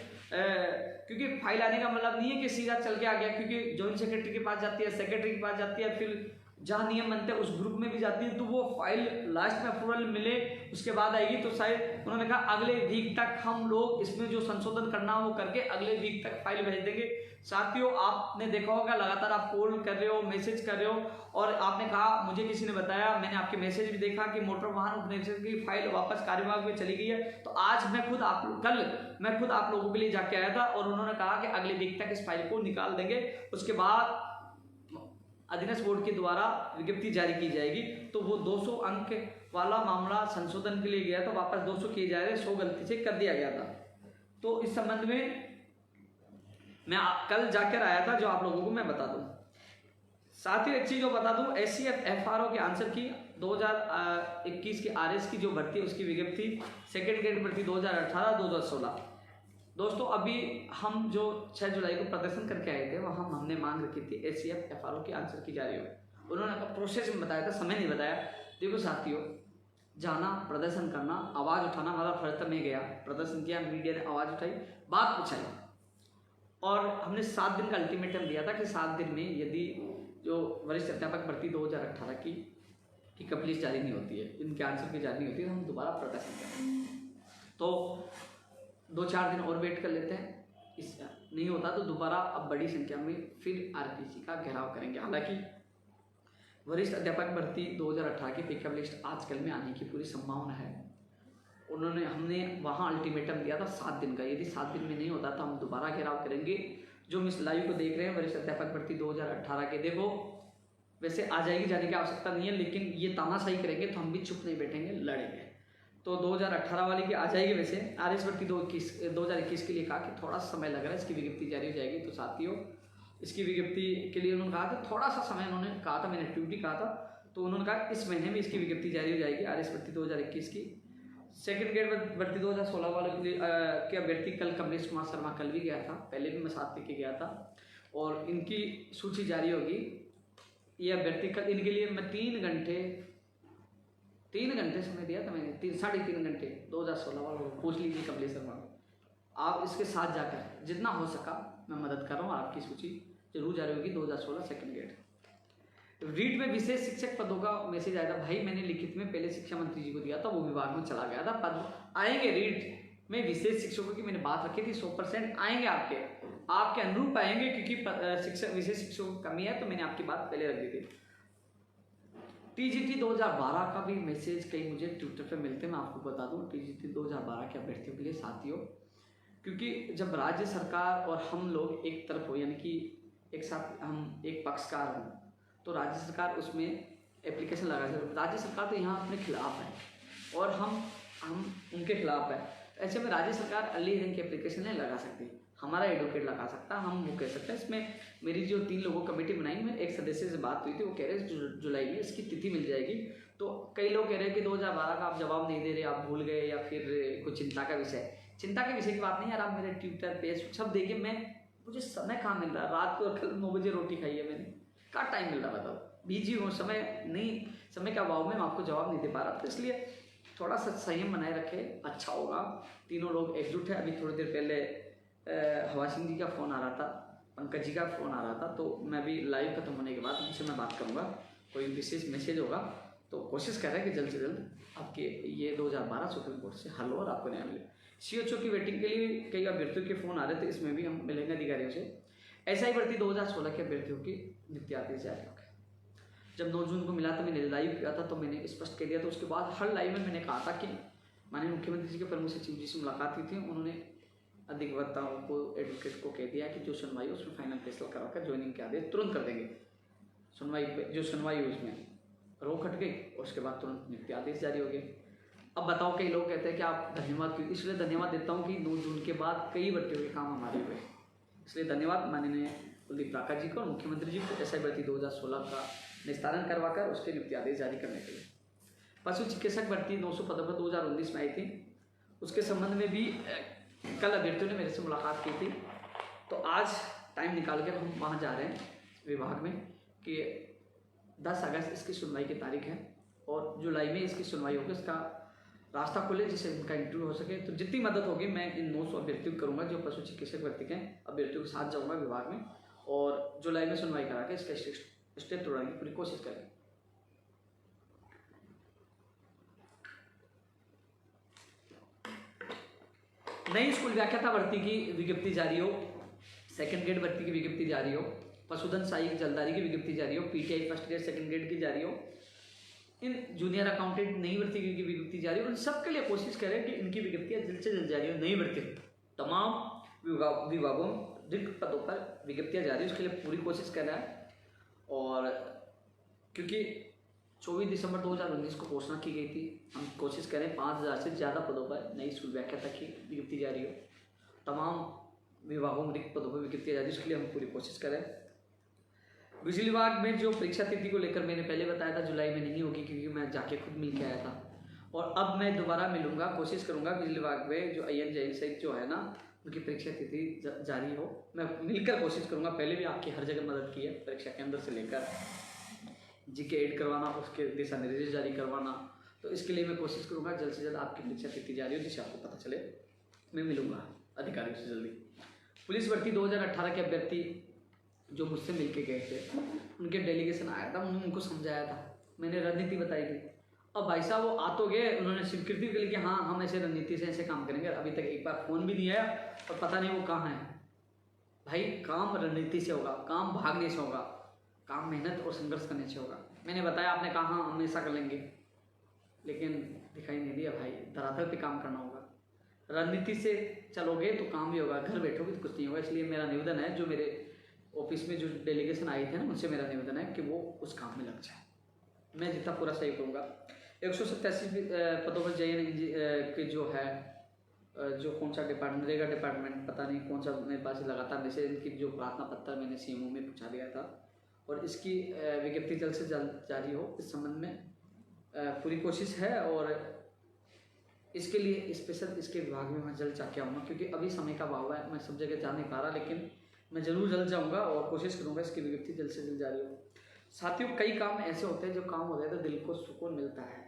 क्योंकि फाइल आने का मतलब नहीं है कि सीधा चल के आ गया, क्योंकि जॉइंट सेक्रेटरी के पास जाती है, सेक्रेटरी के पास जाती है, फिर जहां नियम बनते हैं उस ग्रुप में भी जाती है। तो वो फाइल लास्ट में अप्रूवल मिले उसके बाद आएगी। तो शायद उन्होंने कहा अगले वीक तक हम लोग इसमें जो संशोधन करना हो वो करके अगले वीक तक फाइल भेज देंगे। साथियों, आपने देखा होगा लगातार आप कॉल कर रहे हो, मैसेज कर रहे हो, और आपने कहा मुझे किसी ने बताया, मैंने आपके मैसेज भी देखा कि मोटर वाहन उपनिदेशक की फाइल वापस कार्य विभाग में चली गई है। तो आज मैं खुद आप लोगों के लिए जाके आया था और उन्होंने कहा कि अगले वीक तक इस फाइल को निकाल देंगे। उसके बाद अधीनस्थ बोर्ड के द्वारा विज्ञप्ति जारी की जाएगी। तो वो 200 अंक वाला मामला संशोधन के लिए गया तो वापस 200 किए जा रहे, 100 गलती से कर दिया गया था। तो इस संबंध में मैं कल जाकर आया था, जो आप लोगों को मैं बता दूं। साथ ही एक चीज जो बता दूं, SCF FRO के आंसर की 2021 की RS की जो भर्ती है उसकी विज्ञप्ति सेकेंड ग्रेड भर्ती 2018-2016। दोस्तों, अभी हम जो 6 जुलाई को प्रदर्शन करके आए थे वहाँ हमने मांग रखी थी SCF FRO के आंसर की जारी हो। उन्होंने प्रोसेस में बताया था, समय नहीं बताया। देखो साथियों, जाना, प्रदर्शन करना, आवाज़ उठाना, हमारा फर्ज था। मैं गया, प्रदर्शन किया, मीडिया ने आवाज़ उठाई, बात पूछाई, और हमने 7 दिन का अल्टीमेटम दिया था कि 7 दिन में यदि जो वरिष्ठ अध्यापक भर्ती 2018 की कप लिस्ट जारी नहीं होती है, इनके आंसर की जारी नहीं होती है, तो हम दोबारा प्रदर्शन करें। तो 2-4 दिन और वेट कर लेते हैं, इस नहीं होता तो दोबारा अब बड़ी संख्या में फिर आरपीसी का घेराव करेंगे। हालांकि वरिष्ठ अध्यापक भर्ती 2018 की पिकअप लिस्ट आजकल में आने की पूरी संभावना है। हमने वहाँ अल्टीमेटम दिया था 7 दिन का, यदि 7 दिन में नहीं होता तो हम दोबारा घेराव करेंगे। जो मिस लाइव को देख रहे हैं वरिष्ठ अध्यापक भर्ती 2018 के, देखो वैसे आ जाएगी, जाने की आवश्यकता नहीं है, लेकिन ये तानाशाही करेंगे तो हम भी चुप नहीं बैठेंगे, लड़ेंगे। तो 2018 वाली की आ जाएगी। वैसे आरएस भर्ती 2021 के लिए कहा कि थोड़ा समय लग रहा है, इसकी विज्ञप्ति जारी हो जाएगी। तो साथियों, इसकी विज्ञप्ति के लिए उन्होंने कहा कि थोड़ा सा समय, उन्होंने कहा था, मैंने ट्वीट कहा था, तो उन्होंने कहा इस महीने में इसकी विज्ञप्ति जारी हो जाएगी। आरएस भर्ती 2021 की सेकंड ग्रेड भर्ती 2016 वाले के अभ्यर्थी कल कमलेश कुमार शर्मा कल भी गया था, पहले भी मैं साथ लेके गया था, और इनकी सूची जारी होगी। ये अभ्यर्थी कल, इनके लिए मैं 3 घंटे समय दिया था मैंने, 3-3.5 घंटे 2016 वालों को पूछ लीजिए कमलेश शर्मा। आप इसके साथ जाकर जितना हो सका मैं मदद कर रहा हूँ, आपकी सूची जरूर जारी होगी 2016 सेकंड ग्रेड। रीट में विशेष शिक्षक पदों का मैसेज आया था। भाई मैंने लिखित में पहले शिक्षा मंत्री जी को दिया था, वो विभाग में चला गया था। पद आएंगे रीट में विशेष शिक्षकों की, मैंने बात रखी थी 100% आएंगे, आपके अनुरूप आएंगे, क्योंकि शिक्षक विशेष शिक्षकों की कमी है, तो मैंने आपकी बात पहले रख दी थी। टीजीटी 2012 का भी मैसेज कई मुझे ट्विटर पे मिलते हैं, मैं आपको बता दूं टीजीटी 2012 के अभ्यर्थियों के लिए साथियों, क्योंकि जब राज्य सरकार और हम लोग एक तरफ हो, यानी कि एक साथ हम एक पक्षकार हों, तो राज्य सरकार उसमें एप्लीकेशन लगा सकती। राज्य सरकार तो यहाँ अपने खिलाफ है और हम उनके खिलाफ है। ऐसे में राज्य सरकार अर्ली हियरिंग की एप्लीकेशन नहीं लगा सकती, हमारा एडवोकेट लगा सकता, हम वो कह सकते हैं। इसमें मेरी जो 3 लोगों कमेटी बनाई, में एक सदस्य से बात हुई थी, वो कह रहे हैं जुलाई में इसकी तिथि मिल जाएगी। तो कई लोग कह रहे हैं कि 2012 का आप जवाब नहीं दे रहे, आप भूल गए, या फिर कुछ चिंता का विषय। चिंता के विषय की बात नहीं यार, आप मेरे ट्विटर पेज सब देखिए, मुझे समय कहाँ मिल रहा है, रात को कल 9 बजे रोटी खाई है मैंने, कहाँ टाइम मिल रहा बताओ, बिजी हूँ, समय के अभाव में मैं आपको जवाब नहीं दे पा रहा। तो इसलिए थोड़ा सा संयम बनाए रखे, अच्छा होगा। तीनों लोग एकजुट है। अभी थोड़ी देर पहले हवा सिंह जी का फ़ोन आ रहा था, पंकज जी का फ़ोन आ रहा था, तो मैं भी लाइव खत्म होने के बाद उनसे मैं बात करूँगा, कोई विशेष मैसेज होगा तो कोशिश कर रहे हैं कि जल्द से जल्द आपके ये 2012 सुप्रीम कोर्ट से हल हो और आपको न्याय मिले। सीएचओ की वेटिंग के लिए कई अभ्यर्थियों के फ़ोन आ रहे थे, इसमें भी हम मिलेंगे अधिकारियों से। एसआई भर्ती 2016 के अभ्यर्थियों की नियुक्ति आदेश जारी हो गए। जब 9 जून को मिला था, मैंने लाइव किया था, तो मैंने स्पष्ट कह दिया था। उसके बाद हर लाइव में मैंने कहा था कि माननीय मुख्यमंत्री जी के प्रमुख सचिव जी से मुलाकात हुई थी, उन्होंने अधिवक्ताओं को, एडवोकेट को कह दिया कि जो सुनवाई उसमें फाइनल फैसला कराकर ज्वाइनिंग के आदेश तुरंत कर देंगे। सुनवाई पे जो सुनवाई हुई उसमें रोक हट गई, और उसके बाद तुरंत नियुक्ति आदेश जारी हो गए। अब बताओ, कई लोग कहते हैं कि आप धन्यवाद क्यों, इसलिए धन्यवाद देता हूँ कि 9 जून के बाद कई भर्तियों के काम हमारे हुए, इसलिए धन्यवाद माननीय कुलदीप राका जी को और मुख्यमंत्री जी को एसआई भर्ती 2016 का निस्तारण करवाकर उसके नियुक्ति आदेश जारी करने के लिए। पशु चिकित्सक भर्ती 900 पदों पर 2019 में आई थी, उसके संबंध में भी कल अभ्यर्थियों ने मेरे से मुलाकात की थी। तो आज टाइम निकाल कर हम वहाँ जा रहे हैं विभाग में कि 10 अगस्त इसकी सुनवाई की तारीख है, और जुलाई में इसकी सुनवाई होगी, इसका रास्ता खुले जिससे उनका इंटरव्यू हो सके। तो जितनी मदद होगी मैं इन 900 अभ्यर्थियों करूँगा, जो पशु चिकित्सक भर्ती के अभ्यर्थियों के साथ जाऊँगा विभाग में, और जुलाई में सुनवाई करा के इसका स्टेप तोड़ने की पूरी कोशिश करेंगे। नई स्कूल व्याख्याता भर्ती की विज्ञप्ति जारी हो, सेकंड ग्रेड भर्ती की विज्ञप्ति जारी हो, पशुधन सहायक जलदारी की विज्ञप्ति जारी हो, PTI first grade second grade की जारी हो, इन जूनियर अकाउंटेंट नई भर्ती की विज्ञप्ति जारी हो। उन सबके लिए कोशिश करें कि इनकी विज्ञप्तियाँ जल्द से जल्द जारी हो। नई भर्ती तमाम विभागों रिक्त पदों पर विज्ञप्तियाँ जारी, उसके लिए पूरी कोशिश कर रहा है। और क्योंकि 24 दिसंबर 2019 को घोषणा की गई थी, हम कोशिश करें 5000 से ज़्यादा पदों पर नई स्कूल व्याख्याता की विज्ञप्ति जारी हो, तमाम विभागों में रिक्त पदों पर विज्ञप्ति जारी, उसके लिए हम पूरी कोशिश करें। बिजली विभाग में जो परीक्षा तिथि को लेकर मैंने पहले बताया था जुलाई में नहीं होगी, क्योंकि मैं जाके खुद मिल के आया था, और अब मैं दोबारा मिलूंगा, कोशिश करूंगा बिजली विभाग में जो IN जैन सहित जो है ना, उनकी परीक्षा तिथि जारी हो, मैं मिलकर कोशिश करूंगा। पहले भी आपकी हर जगह मदद की है, परीक्षा केंद्र से लेकर जीके ऐड करवाना, उसके दिशा निर्देश जारी करवाना, तो इसके लिए मैं कोशिश करूँगा जल्द से जल्द आपकी परीक्षा कितनी जा रही हो जिससे आपको पता चले। मैं मिलूँगा अधिकारियों से जल्दी। पुलिस भर्ती 2018 के अभ्यर्थी जो मुझसे मिलके गए थे, उनके डेलीगेशन आया था, उनको समझाया था, मैंने रणनीति बताई थी। अब भाई साहब वो आ तो गए, उन्होंने स्वीकृति के लिए कि हाँ हम ऐसे रणनीति से ऐसे काम करेंगे। अभी तक एक बार फ़ोन भी नहीं आया और पता नहीं वो कहाँ है। भाई काम रणनीति से होगा, काम भागने से होगा, काम मेहनत और संघर्ष करने से होगा। मैंने बताया, आपने कहा हाँ हम ऐसा कर लेंगे, लेकिन दिखाई नहीं दिया। भाई धरातल पे काम करना होगा। रणनीति से चलोगे तो काम भी होगा, घर बैठोगे तो कुछ नहीं होगा। इसलिए मेरा निवेदन है, जो मेरे ऑफिस में जो डेलीगेशन आए थे ना, उनसे मेरा निवेदन है कि वो उस काम में लग जाए। मैं जितना पूरा सही करूँगा। 187 पदों पर JN के जो है, जो कौन सा डिपार्टमेंट, नरेगा डिपार्टमेंट, पता नहीं कौन सा, मेरे पास लगातार मैसेज, इनकी जो प्रार्थना पत्र मैंने CMO में पूछा दिया था और इसकी विज्ञप्ति जल्द से जल्द जारी हो, इस संबंध में पूरी कोशिश है। और इसके लिए स्पेशल इसके विभाग में मैं जल्द जाके आऊँगा, क्योंकि अभी समय का अभाव है, मैं सब जगह जा नहीं पा रहा, लेकिन मैं ज़रूर जल्द जाऊँगा और कोशिश करूँगा इसकी विज्ञप्ति जल्द से जल्द जारी हो। साथियों, कई काम ऐसे होते हैं जो काम हो जाए तो दिल को सुकून मिलता है।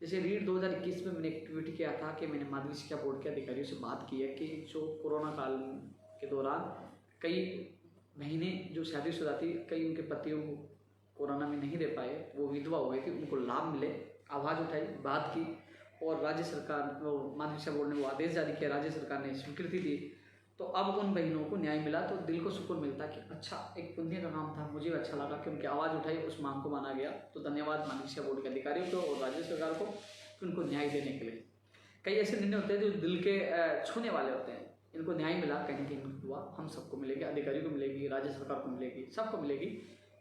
जैसे रीड 2021 में मैंने एक ट्वीट किया था कि मैंने माध्यमिक शिक्षा बोर्ड के अधिकारियों से बात की है कि जो कोरोना काल के दौरान कई महीने जो शादीशुदा थी, कई उनके पतियों को कोरोना में नहीं रह पाए, वो विधवा हो गई थी, उनको लाभ मिले। आवाज़ उठाई, बात की और राज्य सरकार, माध्यमिक शिक्षा बोर्ड ने वो आदेश जारी किया, राज्य सरकार ने स्वीकृति दी। तो अब उन बहनों को न्याय मिला तो दिल को सुकून मिलता कि अच्छा, एक पुण्य का काम था। मुझे अच्छा लगा कि उनकी आवाज़ उठाई, उस मांग को माना गया। तो धन्यवाद माध्यमिक शिक्षा बोर्ड के अधिकारियों को और राज्य सरकार को कि उनको न्याय देने के लिए। कई ऐसे निर्णय होते हैं जो दिल के छूने वाले होते हैं। इनको न्याय मिला, कहीं ना कहीं हुआ, हम सबको मिलेगी, अधिकारियों को मिलेगी, राज्य सरकार को मिलेगी, सबको मिलेगी,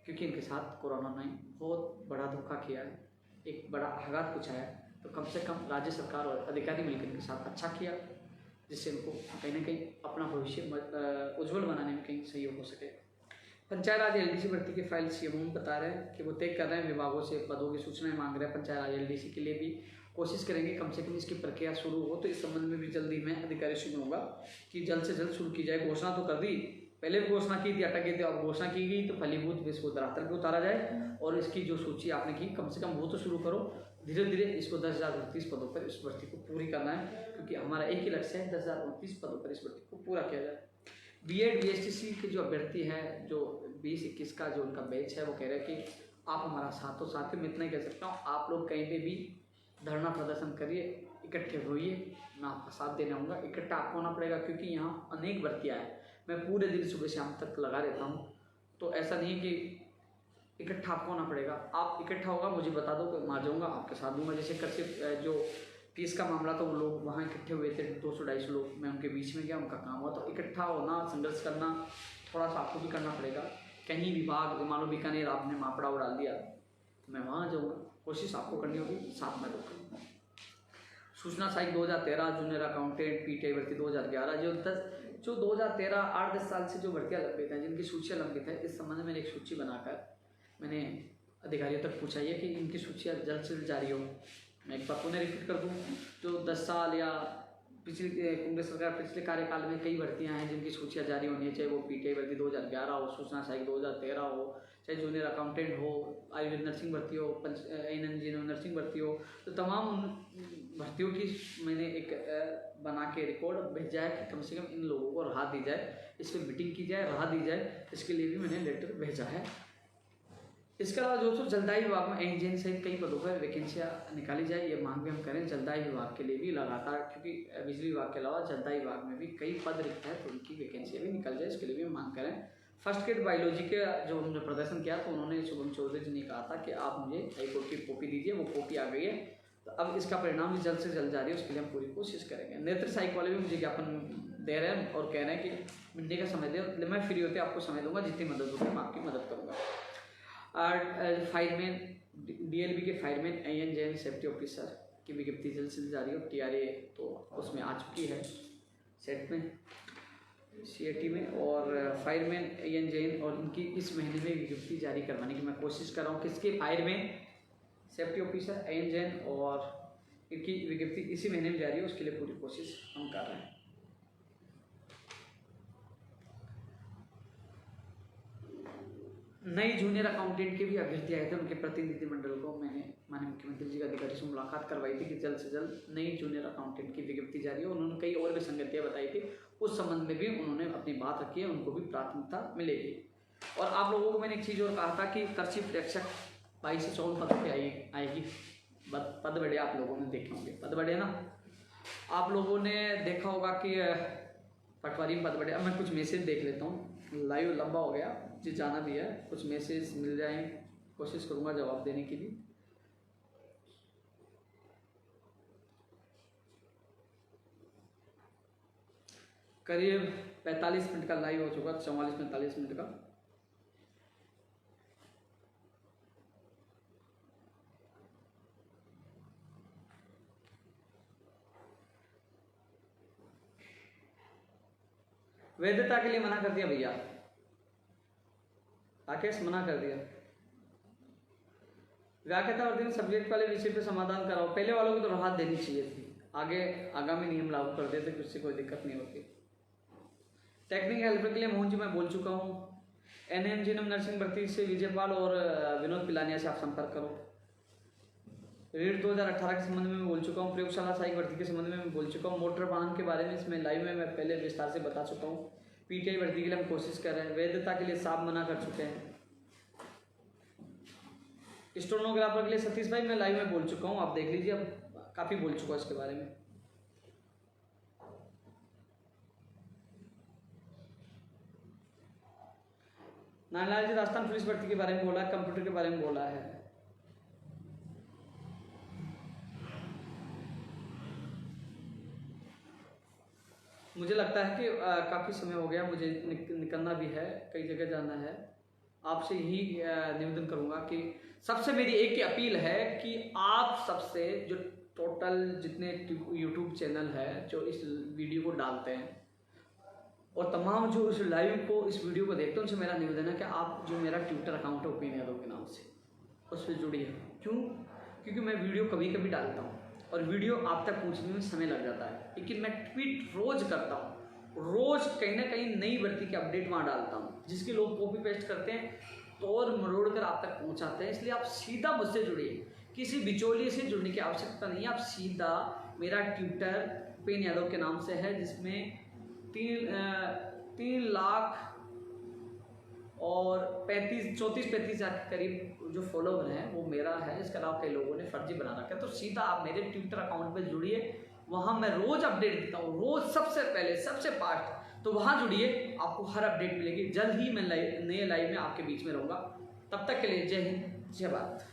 क्योंकि इनके साथ कोरोना ने बहुत बड़ा धोखा किया है, एक बड़ा आघात पहुँचाया है। तो कम से कम राज्य सरकार और अधिकारी मिलकर इनके साथ अच्छा किया, जिससे इनको कहीं ना कहीं अपना भविष्य उज्जवल बनाने में कहीं सहयोग हो सके। पंचायत राज LDC भर्ती की फाइल CMO में बता रहे हैं कि वो तय कर रहे हैं, विभागों से पदों की सूचनाएं मांग रहे हैं। पंचायत राज LDC के लिए भी कोशिश करेंगे कम से कम इसकी प्रक्रिया शुरू हो। तो इस संबंध में भी जल्दी मैं अधिकारी से मिलूंगा कि जल्द से जल्द शुरू की जाए। घोषणा तो कर दी, पहले भी घोषणा की थी, अटक गई थी, अब घोषणा की गई तो फलीभूत इसको धरातल पर उतारा जाए। और इसकी जो सूची आपने की, कम से कम वो तो शुरू करो। धीरे धीरे इसको 10,029 पदों पर इस भर्ती को पूरी करना है, क्योंकि हमारा एक ही लक्ष्य है, 10,029 पदों पर इस भर्ती को पूरा किया जाए। B.Ed BSTC के जो अभ्यर्थी हैं, जो 2021 का जो उनका बैच है, वो कह रहे हैं कि आप हमारा साथ हो। साथ में मैं इतना ही कह सकता हूँ, आप लोग कहीं पे भी धरना प्रदर्शन करिए, इकट्ठे होइए, मैं आपका साथ देने आऊँगा। इकट्ठा आपको होना पड़ेगा, क्योंकि यहाँ अनेक भर्तियाँ हैं। मैं पूरे दिन सुबह शाम तक लगा रहता हूँ, तो ऐसा नहीं है कि इकट्ठा आपको होना पड़ेगा। आप इकट्ठा होगा, मुझे बता दो कि मैं आ जाऊँगा, आपके साथ दूंगा। जैसे कश्यप जो फीस का मामला था, वो लोग वहाँ इकट्ठे हुए थे, 200-250 लोग, मैं उनके बीच में गया, उनका काम हुआ। तो इकट्ठा होना, संघर्ष करना, थोड़ा सा आपको भी करना पड़ेगा। कहीं विभाग, मान लो बीकानेर आपने मापड़ा डाल दिया, तो मैं वहाँ आ जाऊँगा। कोशिश आपको करनी होगी, साथ में रोक। सूचना सहायक 2013, जूनियर अकाउंटेंट PTI भर्ती 2011, जो 2013 8-10 साल से जो भर्तियाँ लंबित हैं, जिनकी सूचियाँ लंबित है, इस संबंध में एक सूची बनाकर मैंने अधिकारियों तक पूछाई है कि इनकी सूचियाँ जल्द से जल्द जारी हो। मैं एक बार पुनः रिपीट कर दूँ, जो 10 साल या पिछली कांग्रेस सरकार पिछले कार्यकाल में कई भर्तियां हैं जिनकी सूचियाँ जारी होनी है, चाहे वो PTI भर्ती 2011 हो, सूचना सहायक 2013 हो, चाहे जूनियर अकाउंटेंट हो, आयुर्वेद नर्सिंग भर्ती हो, ANM नर्सिंग भर्ती हो। तो तमाम उन भर्तियों की मैंने एक बना के रिकॉर्ड भेजा है कि कम से कम इन लोगों को राहत दी जाए, इस पर मीटिंग की जाए, राहत दी जाए। इसके लिए भी मैंने लेटर भेजा है। इसके अलावा दोस्तों, जलदायी विभाग में इंजीनियरिंग सहित कई पदों पर वैकेंसियाँ निकाली जाए, ये मांग भी हम करें। जलदायी विभाग के लिए भी लगातार, क्योंकि बिजली विभाग के अलावा जलदायी विभाग में भी कई पद रिक्त है, तो उनकी वैकेंसियाँ भी निकल जाए, इसके लिए भी हम मांग करें। फर्स्ट एड बायोलॉजी के जो हमने प्रदर्शन किया, तो उन्होंने शुभम चौधरी जी ने कहा था कि आप मुझे हाईकोर्ट की कॉपी दीजिए, वो कॉपी आ गई है। तो अब इसका परिणाम भी जल्द से जल्द जारी है, उसके लिए हम पूरी कोशिश करेंगे। नेत्र सहायक वाले भी मुझे ज्ञापन दे रहे हैं और कह रहे हैं कि मिलने का समय दे, मैं फ्री होते आपको समय दूंगा, जितनी मदद होगी मैं आपकी मदद करूँगा। और फायरमैन DLB के fireman AN Jain safety officer की विज्ञप्ति जल्द से जल्द जारी हो। TRA तो उसमें आ चुकी है, सेट में, CAT में, और फायरमैन AN जैन और इनकी इस महीने में विज्ञप्ति जारी करवाने की मैं कोशिश कर रहा हूँ। किसके? Fireman safety officer AN Jain, और इनकी विज्ञप्ति इसी महीने में जारी हो, उसके लिए पूरी कोशिश हम कर रहे हैं। नई जूनियर अकाउंटेंट के भी अभ्यर्थी आए थे, उनके प्रतिनिधिमंडल को मैंने माननीय मुख्यमंत्री जी के अधिकारी से मुलाकात करवाई थी कि जल्द से जल्द नई जूनियर अकाउंटेंट की विज्ञप्ति जारी है। उन्होंने कई और भी संगतियाँ बताई थी, उस संबंध में भी उन्होंने अपनी बात रखी है, उनको भी प्राथमिकता मिलेगी। और आप लोगों को मैंने एक चीज़ और कहा था कि कृषि प्रेक्षक 22 से 54 पदों पर आएगी। पद बढ़े आप लोगों ने देखे होंगे, पद बढ़े ना, आप लोगों ने देखा होगा कि पटवारी में पद बढ़े। अब मैं कुछ मैसेज देख लेता हूँ, लाइव लंबा हो गया जी, जाना भी है, कुछ मैसेज मिल जाए कोशिश करूँगा जवाब देने की भी। करीब 45 मिनट का लाइव हो चुका, 44-45 मिनट का। वैधता के लिए मना कर दिया भैया, राकेश मना कर दिया। व्याख्यातावर्ती सब्जेक्ट वाले विषय पे समाधान कराओ, पहले वालों को तो राहत देनी चाहिए थी, आगे आगामी नियम लागू कर देते, उससे कोई दिक्कत नहीं होती। टेक्निकल हेल्पर के लिए मोहन जी मैं बोल चुका हूँ। NMG नर्सिंग भर्ती से विजयपाल और विनोद पिलानिया से आप संपर्क करो। रीड 2018 के संबंध में मैं बोल चुका हूँ। प्रयोगशाला सहायक भर्ती के संबंध में मैं बोल चुका हूँ। मोटर वाहन के बारे में इसमें लाइव में मैं पहले विस्तार से बता चुका हूँ। PTI भर्ती के लिए हम कोशिश कर रहे हैं। वैधता के लिए साफ मना कर चुके हैं। स्टेनोग्राफर के लिए सतीश भाई मैं लाइव में बोल चुका हूँ, आप देख लीजिए, अब काफ़ी बोल चुका हूँ इसके बारे में। नारायण जी राजस्थान पुलिस भर्ती के बारे में बोला, कंप्यूटर के बारे में बोला है। मुझे लगता है कि काफ़ी समय हो गया, मुझे निकलना भी है, कई जगह जाना है। आपसे यही निवेदन करूंगा कि सबसे मेरी एक ही अपील है कि आप सबसे जो टोटल जितने यूट्यूब चैनल है जो इस वीडियो को डालते हैं और तमाम जो इस लाइव को इस वीडियो को देखते हैं, उनसे मेरा निवेदन है कि आप जो मेरा ट्विटर अकाउंट है ओपिनियन यादव के नाम से, उससे जुड़िए। क्यों? क्योंकि मैं वीडियो कभी कभी डालता हूँ और वीडियो आप तक पहुँचने में समय लग जाता है, लेकिन मैं ट्वीट रोज करता हूँ, रोज कहीं ना कहीं नई भर्ती के अपडेट वहाँ डालता हूँ, जिसके लोग कॉपी पेस्ट करते हैं, तोड़ मरोड़ कर आप तक पहुँचाते हैं। इसलिए आप सीधा मुझसे जुड़िए, किसी बिचौलिए से जुड़ने की आवश्यकता नहीं है। आप सीधा मेरा ट्विटर पेन यादव के नाम से है, जिसमें 3 लाख और 34-35 हज़ार के करीब जो फॉलोवर हैं वो मेरा है। इसके अलावा कई लोगों ने फर्जी बना रखा है। तो सीधा आप मेरे ट्विटर अकाउंट पे जुड़िए, वहाँ मैं रोज अपडेट देता हूँ, रोज सबसे पहले सबसे फास्ट। तो वहाँ जुड़िए, आपको हर अपडेट मिलेगी। जल्द ही मैं नए लाइव में आपके बीच में रहूँगा। तब तक के लिए जय हिंद, जय भारत।